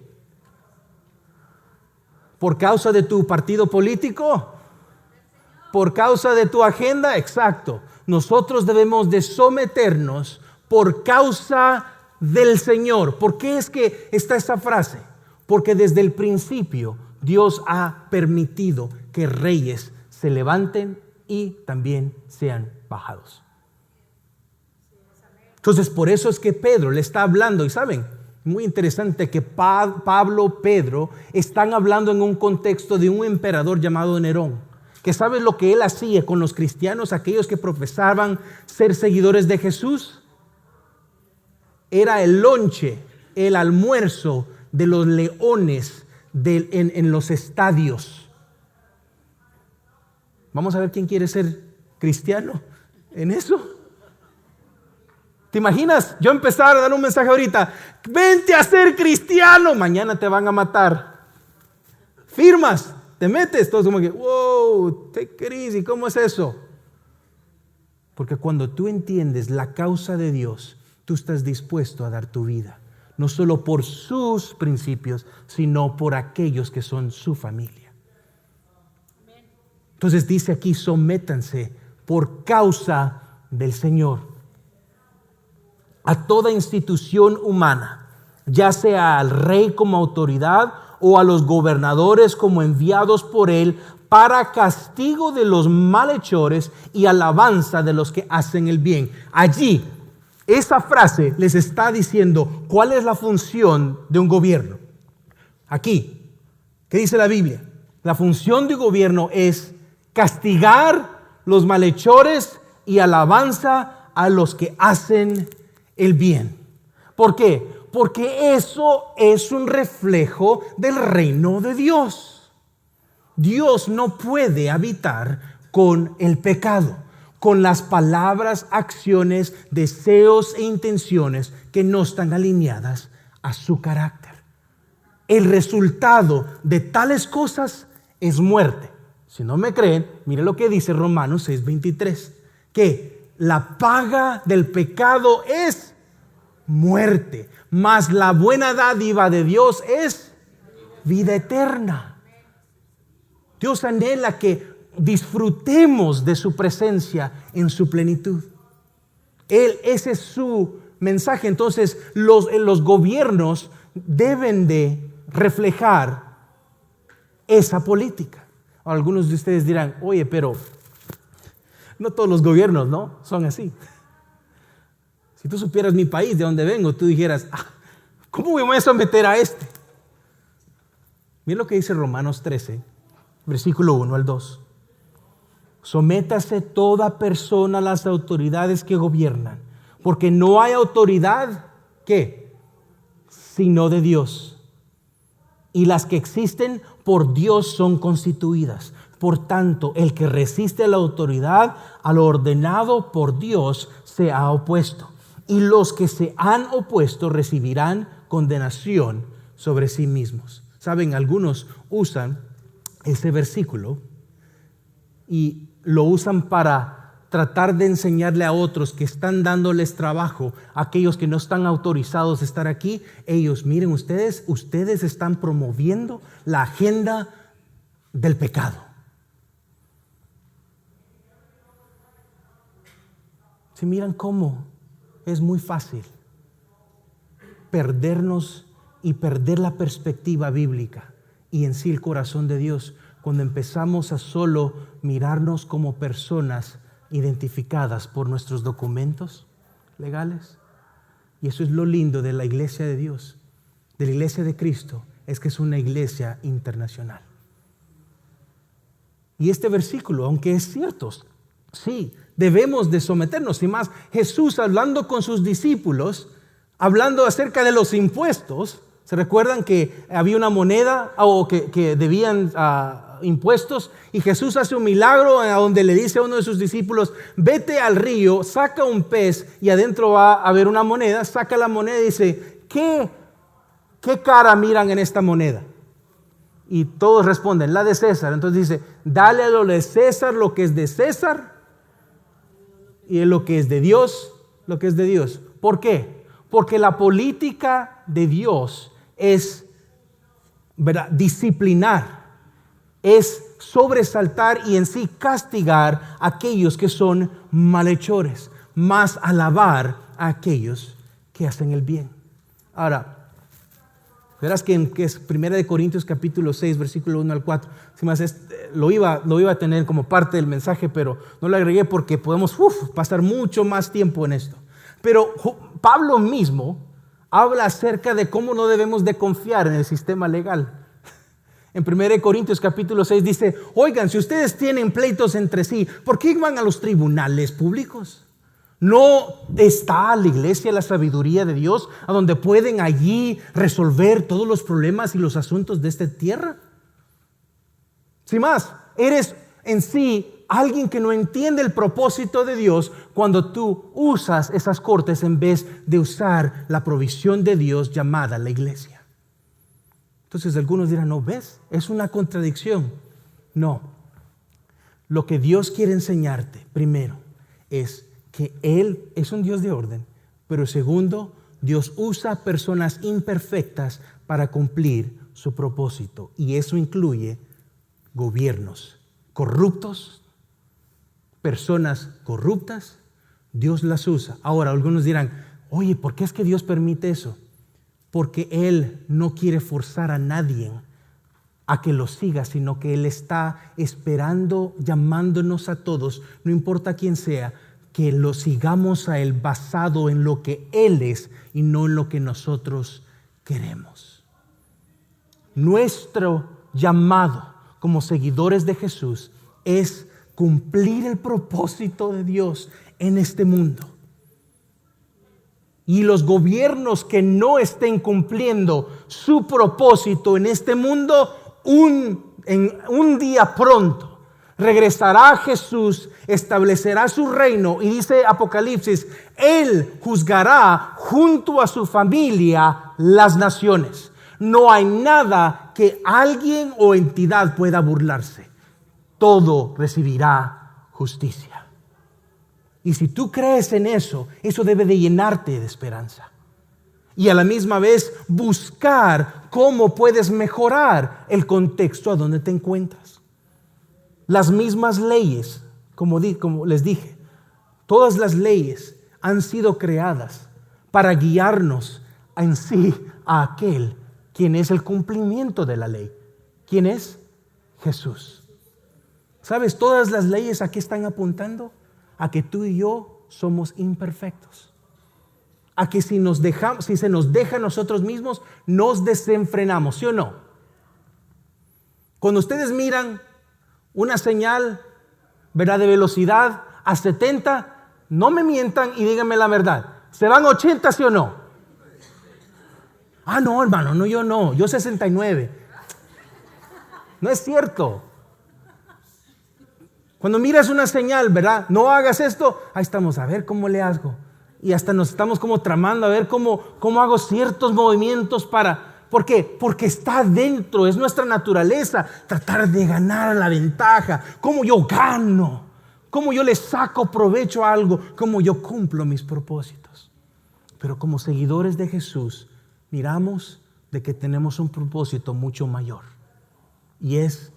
¿Por causa de tu partido político? ¿Por causa de tu agenda? Exacto. Nosotros debemos de someternos por causa del Señor. ¿Por qué es que está esa frase? Porque desde el principio Dios ha permitido que reyes se levanten y también sean bajados. Entonces, por eso es que Pedro le está hablando, y saben, muy interesante que Pablo, Pedro, están hablando en un contexto de un emperador llamado Nerón, que sabe lo que él hacía con los cristianos, aquellos que profesaban ser seguidores de Jesús. Era el lonche, el almuerzo de los leones en los estadios. Vamos a ver quién quiere ser cristiano en eso. ¿Te imaginas? Yo empezar a dar un mensaje ahorita. Vente a ser cristiano. Mañana te van a matar. Firmas, te metes. Todos como que, wow, take it easy. ¿Cómo es eso? Porque cuando tú entiendes la causa de Dios, tú estás dispuesto a dar tu vida. No solo por sus principios, sino por aquellos que son su familia. Entonces dice aquí, sométanse por causa del Señor a toda institución humana, ya sea al rey como autoridad o a los gobernadores como enviados por él para castigo de los malhechores y alabanza de los que hacen el bien. Allí, esa frase les está diciendo cuál es la función de un gobierno. Aquí, ¿qué dice la Biblia? La función de un gobierno es castigar los malhechores y alabanza a los que hacen el bien. ¿Por qué? Porque eso es un reflejo del reino de Dios. Dios no puede habitar con el pecado, con las palabras, acciones, deseos e intenciones que no están alineadas a su carácter. El resultado de tales cosas es muerte. Si no me creen, mire lo que dice Romanos 6:23, que la paga del pecado es muerte, mas la buena dádiva de Dios es vida eterna. Dios anhela que disfrutemos de su presencia en su plenitud. Ese es su mensaje. Entonces los gobiernos deben de reflejar esa política. Algunos de ustedes dirán, oye, pero no todos los gobiernos, ¿no? Son así. Si tú supieras mi país, de donde vengo, tú dijeras, ¿cómo me voy a someter a este? Mira lo que dice Romanos 13, versículo 1 al 2. Sométase toda persona a las autoridades que gobiernan, porque no hay autoridad, ¿qué? Sino de Dios. Y las que existen por Dios son constituidas. Por tanto, el que resiste a la autoridad, a lo ordenado por Dios, se ha opuesto. Y los que se han opuesto recibirán condenación sobre sí mismos. Saben, algunos usan ese versículo y lo usan para tratar de enseñarle a otros que están dándoles trabajo, a aquellos que no están autorizados a estar aquí. Ellos, miren ustedes están promoviendo la agenda del pecado. Si miran cómo es muy fácil perdernos y perder la perspectiva bíblica y en sí el corazón de Dios cuando empezamos a solo mirarnos como personas identificadas por nuestros documentos legales. Y eso es lo lindo de la iglesia de Dios, de la iglesia de Cristo, es que es una iglesia internacional. Y este versículo, aunque es cierto, sí, debemos de someternos. Y más, Jesús hablando con sus discípulos, hablando acerca de los impuestos. ¿Se recuerdan que había una moneda o que debían impuestos, y Jesús hace un milagro a donde le dice a uno de sus discípulos, vete al río, saca un pez y adentro va a haber una moneda, saca la moneda y dice, ¿qué cara miran en esta moneda? Y todos responden, la de César. Entonces dice, dale a lo de César lo que es de César y lo que es de Dios, lo que es de Dios. ¿Por qué? Porque la política de Dios es, ¿verdad?, disciplinar, es sobresaltar y en sí castigar a aquellos que son malhechores, más alabar a aquellos que hacen el bien. Ahora, verás que es 1 Corintios capítulo 6, versículo 1 al 4. Lo iba a tener como parte del mensaje, pero no lo agregué porque podemos pasar mucho más tiempo en esto. Pero Pablo mismo habla acerca de cómo no debemos de confiar en el sistema legal. En 1 Corintios capítulo 6 dice, oigan, si ustedes tienen pleitos entre sí, ¿por qué van a los tribunales públicos? ¿No está la iglesia, la sabiduría de Dios, a donde pueden allí resolver todos los problemas y los asuntos de esta tierra? Sin más, eres en sí alguien que no entiende el propósito de Dios cuando tú usas esas cortes en vez de usar la provisión de Dios llamada la iglesia. Entonces algunos dirán, ¿no ves? Es una contradicción. No. Lo que Dios quiere enseñarte, primero, es que Él es un Dios de orden, pero segundo, Dios usa personas imperfectas para cumplir su propósito, y eso incluye gobiernos corruptos, personas corruptas. Dios las usa. Ahora, algunos dirán, oye, ¿por qué es que Dios permite eso? Porque Él no quiere forzar a nadie a que lo siga, sino que Él está esperando, llamándonos a todos, no importa quién sea, que lo sigamos a Él basado en lo que Él es y no en lo que nosotros queremos. Nuestro llamado como seguidores de Jesús es cumplir el propósito de Dios en este mundo. Y los gobiernos que no estén cumpliendo su propósito en este mundo, en un día pronto regresará Jesús, establecerá su reino, y dice Apocalipsis, Él juzgará junto a su familia las naciones. No hay nada que alguien o entidad pueda burlarse. Todo recibirá justicia. Y si tú crees en eso, eso debe de llenarte de esperanza. Y a la misma vez buscar cómo puedes mejorar el contexto a donde te encuentras. Las mismas leyes, como les dije, todas las leyes han sido creadas para guiarnos en sí a aquel quien es el cumplimiento de la ley. ¿Quién es? Jesús. ¿Sabes? Todas las leyes aquí están apuntando a que tú y yo somos imperfectos. A que si se nos deja a nosotros mismos, nos desenfrenamos, ¿sí o no? Cuando ustedes miran una señal, ¿verdad?, de velocidad a 70, no me mientan y díganme la verdad. ¿Se van 80, sí o no? Ah, no, hermano, no, yo 69. No es cierto. Cuando miras una señal, ¿verdad?, no hagas esto, ahí estamos, a ver cómo le hago. Y hasta nos estamos como tramando a ver cómo hago ciertos movimientos para... ¿Por qué? Porque está dentro, es nuestra naturaleza tratar de ganar la ventaja. ¿Cómo yo gano? ¿Cómo yo le saco provecho a algo? ¿Cómo yo cumplo mis propósitos? Pero como seguidores de Jesús, miramos de que tenemos un propósito mucho mayor. Y es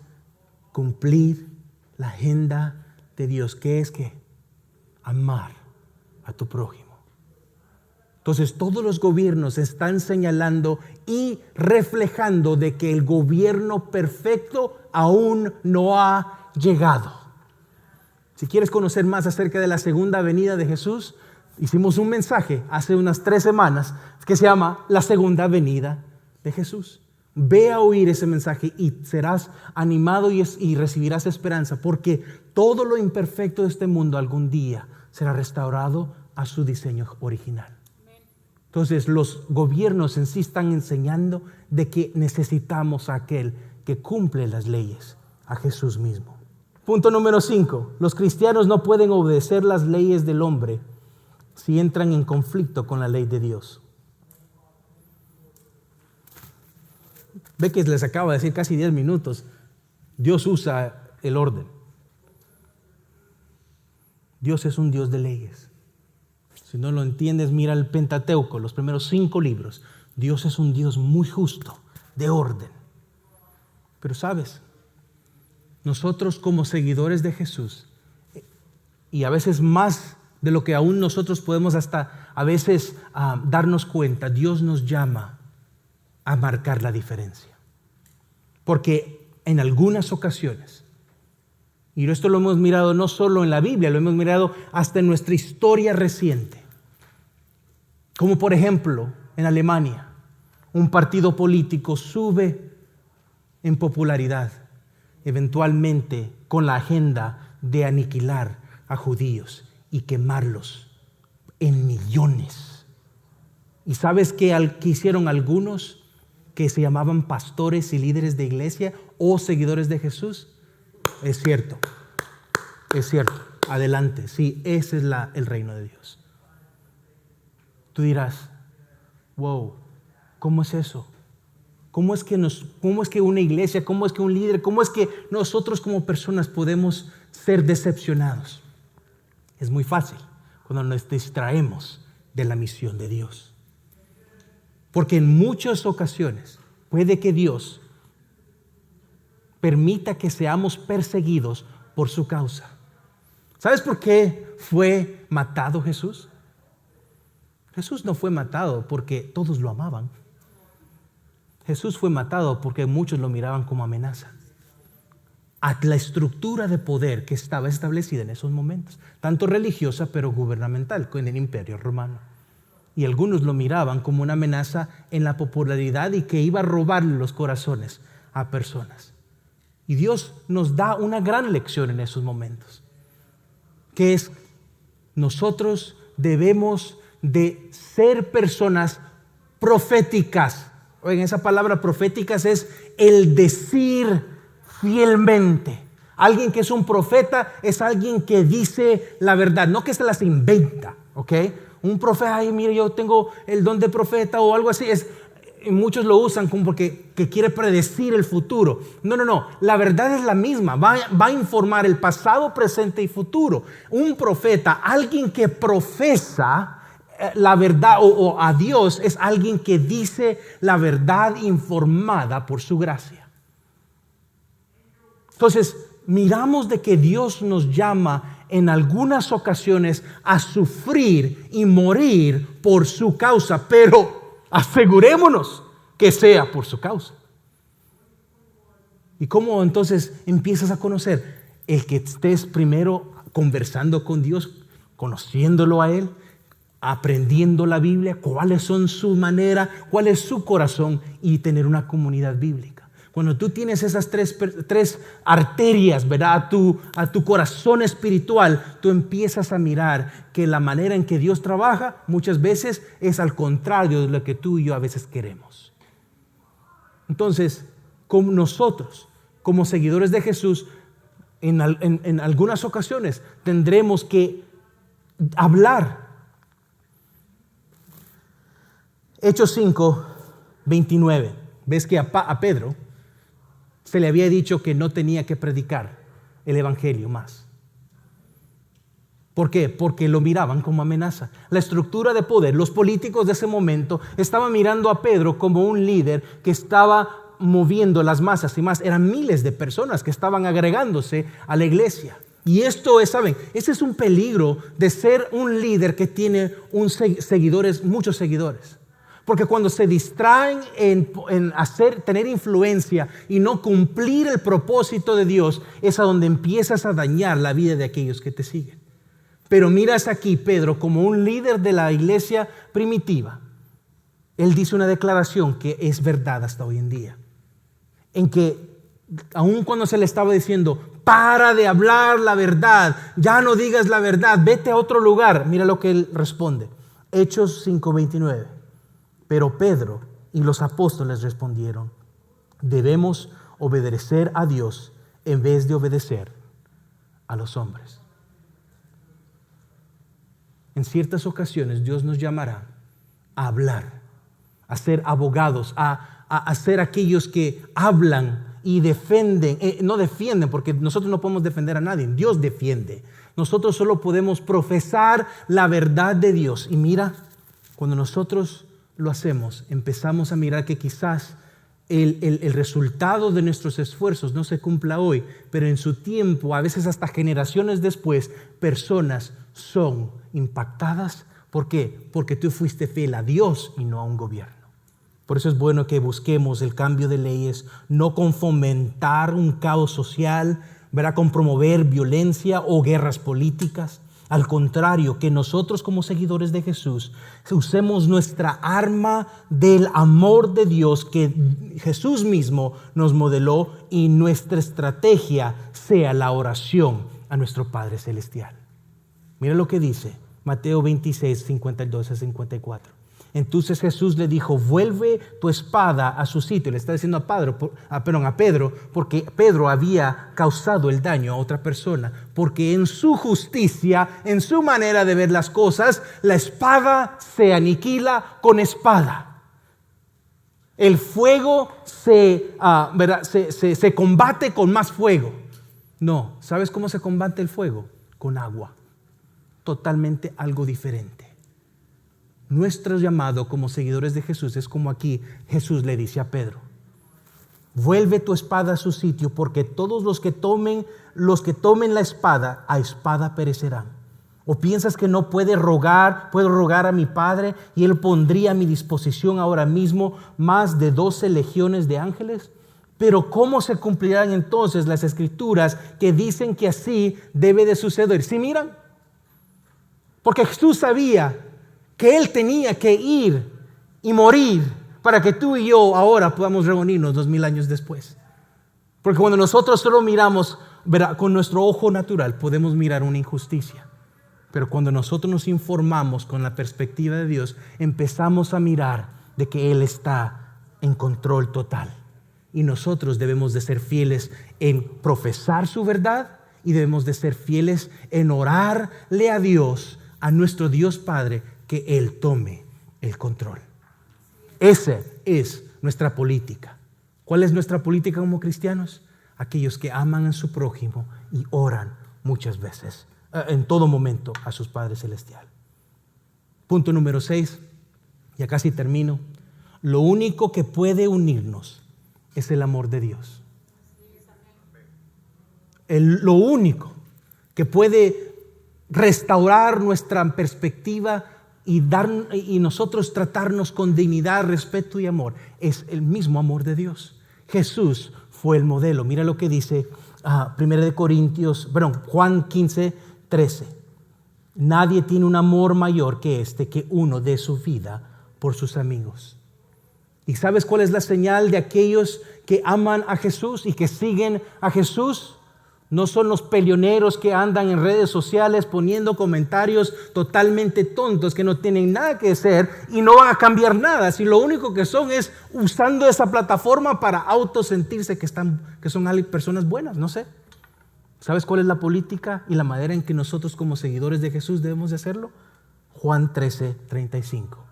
cumplir la agenda de Dios, que es que amar a tu prójimo. Entonces todos los gobiernos están señalando y reflejando de que el gobierno perfecto aún no ha llegado. Si quieres conocer más acerca de la segunda venida de Jesús, hicimos un mensaje hace unas 3 semanas que se llama La segunda venida de Jesús. Ve a oír ese mensaje y serás animado y recibirás esperanza, porque todo lo imperfecto de este mundo algún día será restaurado a su diseño original. Entonces los gobiernos en sí están enseñando de que necesitamos a aquel que cumple las leyes, a Jesús mismo. Punto número 5. Los cristianos no pueden obedecer las leyes del hombre si entran en conflicto con la ley de Dios. Ve que les acabo de decir casi 10 minutos. Dios usa el orden. Dios es un Dios de leyes. Si no lo entiendes, mira el Pentateuco, los primeros 5 libros. Dios es un Dios muy justo, de orden. Pero sabes, nosotros como seguidores de Jesús, y a veces más de lo que aún nosotros podemos hasta a veces darnos cuenta, Dios nos llama a marcar la diferencia. Porque en algunas ocasiones, y esto lo hemos mirado no solo en la Biblia, lo hemos mirado hasta en nuestra historia reciente. Como por ejemplo, en Alemania, un partido político sube en popularidad, eventualmente con la agenda de aniquilar a judíos y quemarlos en millones. ¿Y sabes qué hicieron algunos que se llamaban pastores y líderes de iglesia o seguidores de Jesús? Es cierto, adelante, sí, ese es el reino de Dios. Tú dirás, wow, ¿cómo es eso? ¿Cómo es que una iglesia, cómo es que un líder, cómo es que nosotros como personas podemos ser decepcionados? Es muy fácil cuando nos distraemos de la misión de Dios. Porque en muchas ocasiones puede que Dios permita que seamos perseguidos por su causa. ¿Sabes por qué fue matado Jesús? Jesús no fue matado porque todos lo amaban. Jesús fue matado porque muchos lo miraban como amenaza a la estructura de poder que estaba establecida en esos momentos, tanto religiosa pero gubernamental en el Imperio Romano. Y algunos lo miraban como una amenaza en la popularidad y que iba a robarle los corazones a personas. Y Dios nos da una gran lección en esos momentos, que es nosotros debemos de ser personas proféticas. Oigan, esa palabra proféticas es el decir fielmente. Alguien que es un profeta es alguien que dice la verdad, no que se las inventa, ¿ok? Un profeta, ay, mire, yo tengo el don de profeta o algo así, muchos lo usan como porque quiere predecir el futuro. No, la verdad es la misma, va a informar el pasado, presente y futuro. Un profeta, alguien que profesa la verdad o a Dios, es alguien que dice la verdad informada por su gracia. Entonces, miramos de que Dios nos llama en algunas ocasiones a sufrir y morir por su causa, pero asegurémonos que sea por su causa. ¿Y cómo entonces empiezas a conocer? El que estés primero conversando con Dios, conociéndolo a Él, aprendiendo la Biblia, cuáles son su manera, cuál es su corazón, y tener una comunidad bíblica. Cuando tú tienes esas tres arterias, ¿verdad? A tu corazón espiritual, tú empiezas a mirar que la manera en que Dios trabaja muchas veces es al contrario de lo que tú y yo a veces queremos. Entonces, como nosotros, como seguidores de Jesús, en algunas ocasiones tendremos que hablar. Hechos 5, 29. Ves que a Pedro se le había dicho que no tenía que predicar el evangelio más. ¿Por qué? Porque lo miraban como amenaza. La estructura de poder, los políticos de ese momento estaban mirando a Pedro como un líder que estaba moviendo las masas y más. Eran miles de personas que estaban agregándose a la iglesia. Y esto es, ¿saben? Ese es un peligro de ser un líder que tiene muchos seguidores. Porque cuando se distraen en tener influencia y no cumplir el propósito de Dios, es a donde empiezas a dañar la vida de aquellos que te siguen. Pero miras aquí Pedro como un líder de la iglesia primitiva. Él dice una declaración que es verdad hasta hoy en día. En que aun cuando se le estaba diciendo, para de hablar la verdad, ya no digas la verdad, vete a otro lugar. Mira lo que él responde. Hechos 5:29. Pero Pedro y los apóstoles respondieron, debemos obedecer a Dios en vez de obedecer a los hombres. En ciertas ocasiones Dios nos llamará a hablar, a ser abogados, a ser aquellos que hablan y defienden, no defienden, porque nosotros no podemos defender a nadie, Dios defiende. Nosotros solo podemos profesar la verdad de Dios. Y mira, cuando nosotros lo hacemos, empezamos a mirar que quizás el resultado de nuestros esfuerzos no se cumpla hoy, pero en su tiempo, a veces hasta generaciones después, personas son impactadas. ¿Por qué? Porque tú fuiste fiel a Dios y no a un gobierno. Por eso es bueno que busquemos el cambio de leyes, no con fomentar un caos social, ¿verdad? Con promover violencia o guerras políticas. Al contrario, que nosotros como seguidores de Jesús usemos nuestra arma del amor de Dios que Jesús mismo nos modeló, y nuestra estrategia sea la oración a nuestro Padre Celestial. Mira lo que dice Mateo 26, 52 a 54. Entonces Jesús le dijo: vuelve tu espada a su sitio. Le está diciendo a Pedro, porque Pedro había causado el daño a otra persona, porque en su justicia, en su manera de ver las cosas, la espada se aniquila con espada. El fuego se combate con más fuego. No, ¿sabes cómo se combate el fuego? Con agua. Totalmente algo diferente. Nuestro llamado como seguidores de Jesús es como aquí Jesús le dice a Pedro: vuelve tu espada a su sitio, porque todos los que tomen la espada, a espada perecerán. ¿O piensas que no puedo rogar a mi Padre y Él pondría a mi disposición ahora mismo más de 12 legiones de ángeles? Pero ¿cómo se cumplirán entonces las escrituras que dicen que así debe de suceder? ¿Sí miran? Porque Jesús sabía que Él tenía que ir y morir para que tú y yo ahora podamos reunirnos 2000 años después. Porque cuando nosotros solo miramos, ¿verdad?, con nuestro ojo natural, podemos mirar una injusticia. Pero cuando nosotros nos informamos con la perspectiva de Dios, empezamos a mirar de que Él está en control total. Y nosotros debemos de ser fieles en profesar su verdad, y debemos de ser fieles en orarle a Dios, a nuestro Dios Padre, que Él tome el control. Esa es nuestra política. ¿Cuál es nuestra política como cristianos? Aquellos que aman a su prójimo y oran muchas veces, en todo momento, a su Padre Celestial. Punto número 6, ya casi termino. Lo único que puede unirnos es el amor de Dios. Lo único que puede restaurar nuestra perspectiva y nosotros tratarnos con dignidad, respeto y amor es el mismo amor de Dios. Jesús fue el modelo. Mira lo que dice Juan 15, 13. Nadie tiene un amor mayor que este, que uno dé su vida por sus amigos. ¿Y sabes cuál es la señal de aquellos que aman a Jesús y que siguen a Jesús? No son los peleoneros que andan en redes sociales poniendo comentarios totalmente tontos que no tienen nada que hacer y no van a cambiar nada, si lo único que son es usando esa plataforma para autosentirse que son personas buenas. No sé. ¿Sabes cuál es la política y la manera en que nosotros como seguidores de Jesús debemos de hacerlo? Juan 13, 35.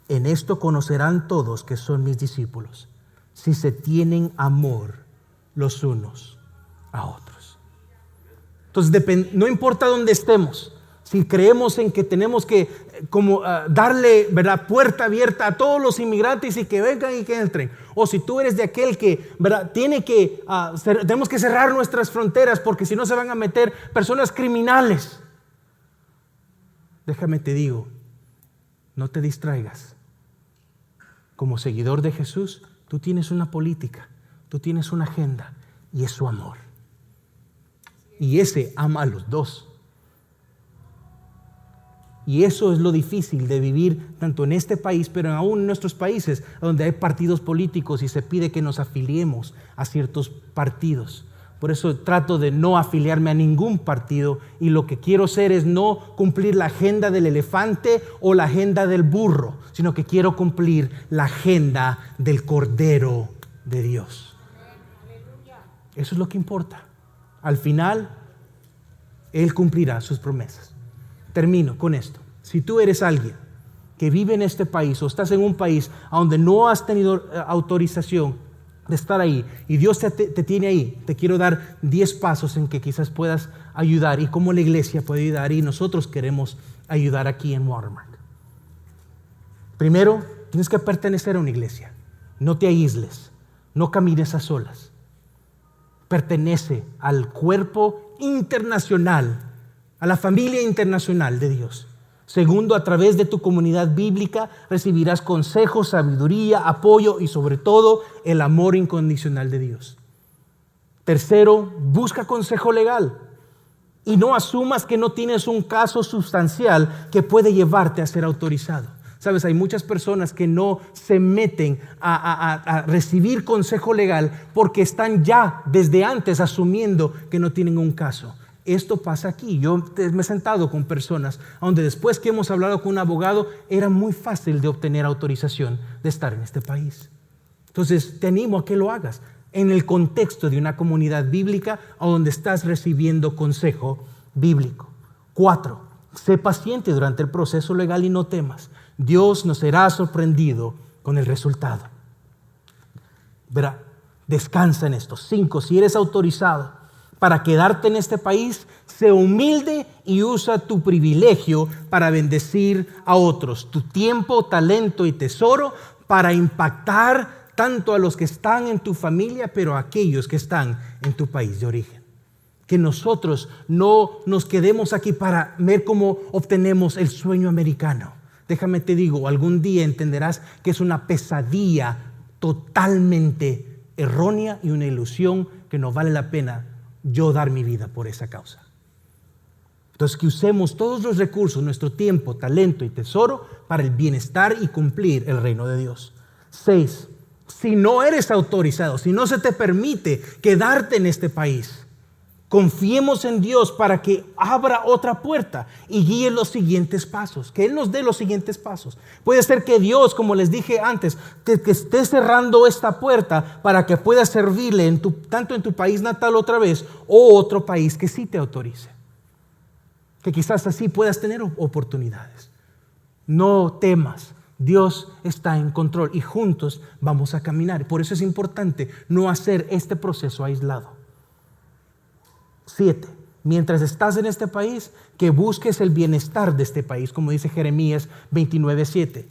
En esto conocerán todos que son mis discípulos, si se tienen amor los unos a otros. Entonces no importa dónde estemos, si creemos en que tenemos que darle, ¿verdad?, puerta abierta a todos los inmigrantes y que vengan y que entren, o si tú eres de aquel que, ¿verdad?, tenemos que cerrar nuestras fronteras porque si no se van a meter personas criminales. Déjame te digo, no te distraigas. Como seguidor de Jesús, tú tienes una política, tú tienes una agenda, y es su amor. Y ese ama a los dos. Y eso es lo difícil de vivir tanto en este país, pero aún en nuestros países donde hay partidos políticos y se pide que nos afiliemos a ciertos partidos. Por eso trato de no afiliarme a ningún partido, y lo que quiero hacer es no cumplir la agenda del elefante o la agenda del burro, sino que quiero cumplir la agenda del Cordero de Dios. Eso es lo que importa. Al final, Él cumplirá sus promesas. Termino con esto. Si tú eres alguien que vive en este país o estás en un país donde no has tenido autorización de estar ahí y Dios te tiene ahí, te quiero dar 10 pasos en que quizás puedas ayudar y cómo la iglesia puede ayudar y nosotros queremos ayudar aquí en Watermark. Primero, tienes que pertenecer a una iglesia. No te aísles, no camines a solas. Pertenece al cuerpo internacional, a la familia internacional de Dios. Segundo, a través de tu comunidad bíblica recibirás consejos, sabiduría, apoyo y sobre todo el amor incondicional de Dios. Tercero, busca consejo legal y no asumas que no tienes un caso sustancial que puede llevarte a ser autorizado. Sabes, hay muchas personas que no se meten a recibir consejo legal porque están ya desde antes asumiendo que no tienen un caso. Esto pasa aquí. Yo me he sentado con personas donde después que hemos hablado con un abogado era muy fácil de obtener autorización de estar en este país. Entonces te animo a que lo hagas en el contexto de una comunidad bíblica donde estás recibiendo consejo bíblico. 4. Sé paciente durante el proceso legal y no temas. Dios nos será sorprendido con el resultado. Verá, descansa en esto. 5. Si eres autorizado para quedarte en este país, sé humilde y usa tu privilegio para bendecir a otros. Tu tiempo, talento y tesoro para impactar tanto a los que están en tu familia, pero a aquellos que están en tu país de origen. Que nosotros no nos quedemos aquí para ver cómo obtenemos el sueño americano. Déjame te digo, algún día entenderás que es una pesadilla totalmente errónea y una ilusión que no vale la pena yo dar mi vida por esa causa. Entonces que usemos todos los recursos, nuestro tiempo, talento y tesoro para el bienestar y cumplir el reino de Dios. 6. Si no eres autorizado, si no se te permite quedarte en este país, confiemos en Dios para que abra otra puerta y guíe los siguientes pasos, que Él nos dé los siguientes pasos. Puede ser que Dios, como les dije antes, que esté cerrando esta puerta para que puedas servirle tanto en tu país natal otra vez o otro país que sí te autorice. Que quizás así puedas tener oportunidades. No temas. Dios está en control y juntos vamos a caminar. Por eso es importante no hacer este proceso aislado. 7. Mientras estás en este país, que busques el bienestar de este país, como dice Jeremías 29:7.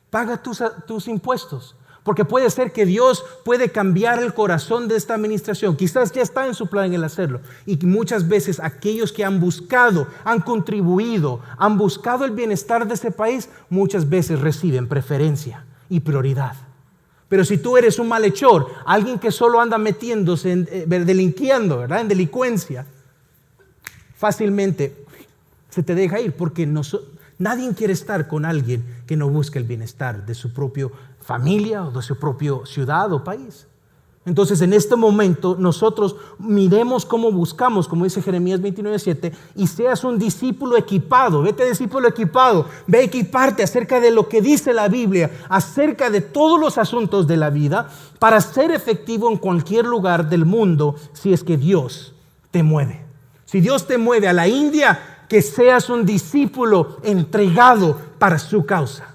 Paga tus impuestos, porque puede ser que Dios puede cambiar el corazón de esta administración. Quizás ya está en su plan el hacerlo. Y muchas veces aquellos que han buscado, han contribuido, han buscado el bienestar de ese país, muchas veces reciben preferencia y prioridad. Pero si tú eres un malhechor, alguien que solo anda metiéndose, delinquiendo, ¿verdad? En delincuencia, fácilmente se te deja ir porque nadie quiere estar con alguien que no busca el bienestar de su propia familia o de su propia ciudad o país. Entonces en este momento nosotros miremos cómo buscamos, como dice Jeremías 29:7, y seas un discípulo equipado. Vete discípulo equipado, ve a equiparte acerca de lo que dice la Biblia, acerca de todos los asuntos de la vida, para ser efectivo en cualquier lugar del mundo si es que Dios te mueve. Si Dios te mueve a la India, que seas un discípulo entregado para su causa.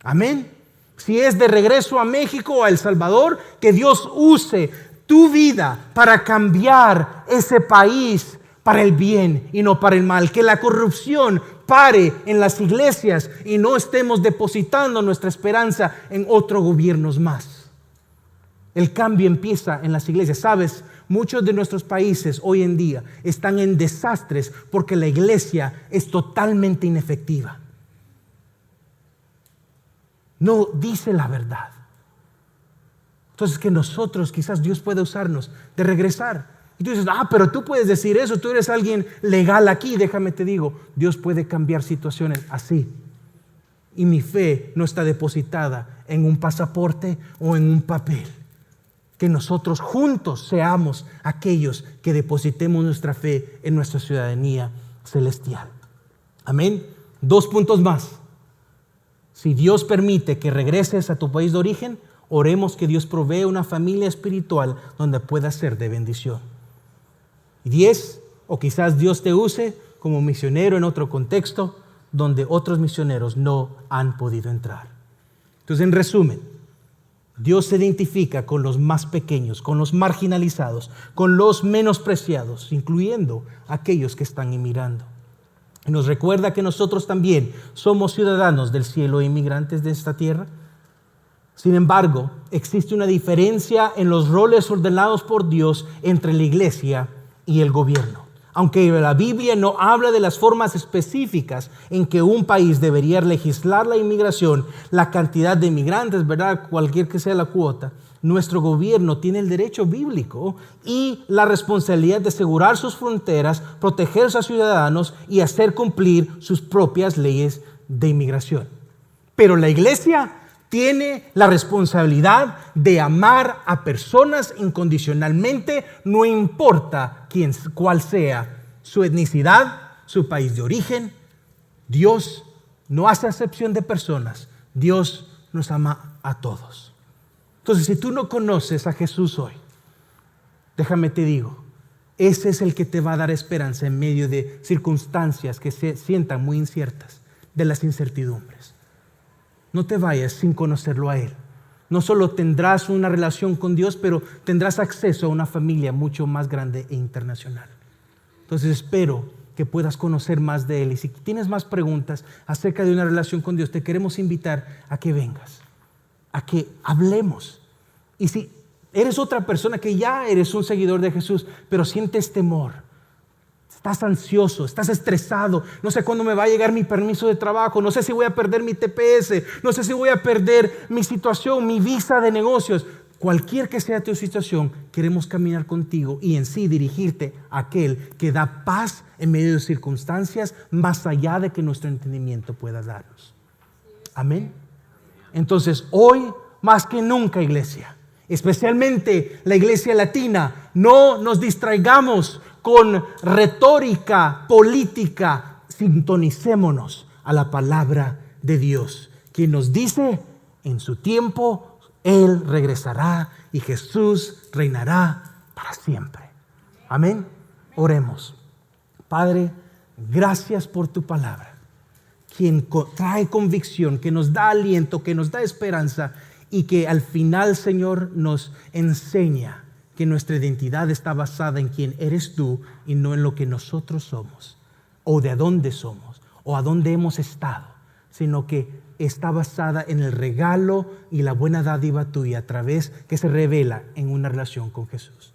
Amén. Si es de regreso a México o a El Salvador, que Dios use tu vida para cambiar ese país para el bien y no para el mal. Que la corrupción pare en las iglesias y no estemos depositando nuestra esperanza en otros gobiernos más. El cambio empieza en las iglesias. ¿Sabes? Muchos de nuestros países hoy en día están en desastres porque la iglesia es totalmente inefectiva. No dice la verdad. Entonces que nosotros, quizás Dios pueda usarnos de regresar. Y tú dices, pero tú puedes decir eso, tú eres alguien legal aquí. Déjame te digo, Dios puede cambiar situaciones así. Y mi fe no está depositada en un pasaporte o en un papel. Que nosotros juntos seamos aquellos que depositemos nuestra fe en nuestra ciudadanía celestial. Amén. 2 puntos más. Si Dios permite que regreses a tu país de origen, Oremos que Dios provea una familia espiritual donde pueda ser de bendición. 10, o quizás Dios te use como misionero en otro contexto donde otros misioneros no han podido entrar. Entonces, en resumen, Dios se identifica con los más pequeños, con los marginalizados, con los menospreciados, incluyendo aquellos que están emigrando. Y nos recuerda que nosotros también somos ciudadanos del cielo e inmigrantes de esta tierra. Sin embargo, existe una diferencia en los roles ordenados por Dios entre la iglesia y el gobierno. Aunque la Biblia no habla de las formas específicas en que un país debería legislar la inmigración, la cantidad de inmigrantes, ¿verdad?, cualquier que sea la cuota, nuestro gobierno tiene el derecho bíblico y la responsabilidad de asegurar sus fronteras, proteger a sus ciudadanos y hacer cumplir sus propias leyes de inmigración. Pero la iglesia tiene la responsabilidad de amar a personas incondicionalmente, no importa cuál sea su etnicidad, su país de origen. Dios no hace acepción de personas. Dios nos ama a todos. Entonces, si tú no conoces a Jesús hoy, déjame te digo, ese es el que te va a dar esperanza en medio de circunstancias que se sientan muy inciertas, de las incertidumbres. No te vayas sin conocerlo a Él. No solo tendrás una relación con Dios, pero tendrás acceso a una familia mucho más grande e internacional. Entonces espero que puedas conocer más de Él. Y si tienes más preguntas acerca de una relación con Dios, te queremos invitar a que vengas, a que hablemos. Y si eres otra persona que ya eres un seguidor de Jesús, pero sientes temor, estás ansioso, estás estresado, no sé cuándo me va a llegar mi permiso de trabajo, no sé si voy a perder mi TPS, no sé si voy a perder mi situación, mi visa de negocios. Cualquier que sea tu situación, queremos caminar contigo y en sí dirigirte a aquel que da paz en medio de circunstancias más allá de que nuestro entendimiento pueda darnos. Amén. Entonces, hoy más que nunca, iglesia, especialmente la iglesia latina, no nos distraigamos con retórica política. Sintonicémonos a la palabra de Dios, quien nos dice: en su tiempo Él regresará y Jesús reinará para siempre. Amén. Oremos. Padre, gracias por tu palabra, quien trae convicción, que nos da aliento, que nos da esperanza y que al final, Señor, nos enseña que nuestra identidad está basada en quién eres tú y no en lo que nosotros somos, o de dónde somos, o a dónde hemos estado, sino que está basada en el regalo y la buena dádiva tuya a través que se revela en una relación con Jesús.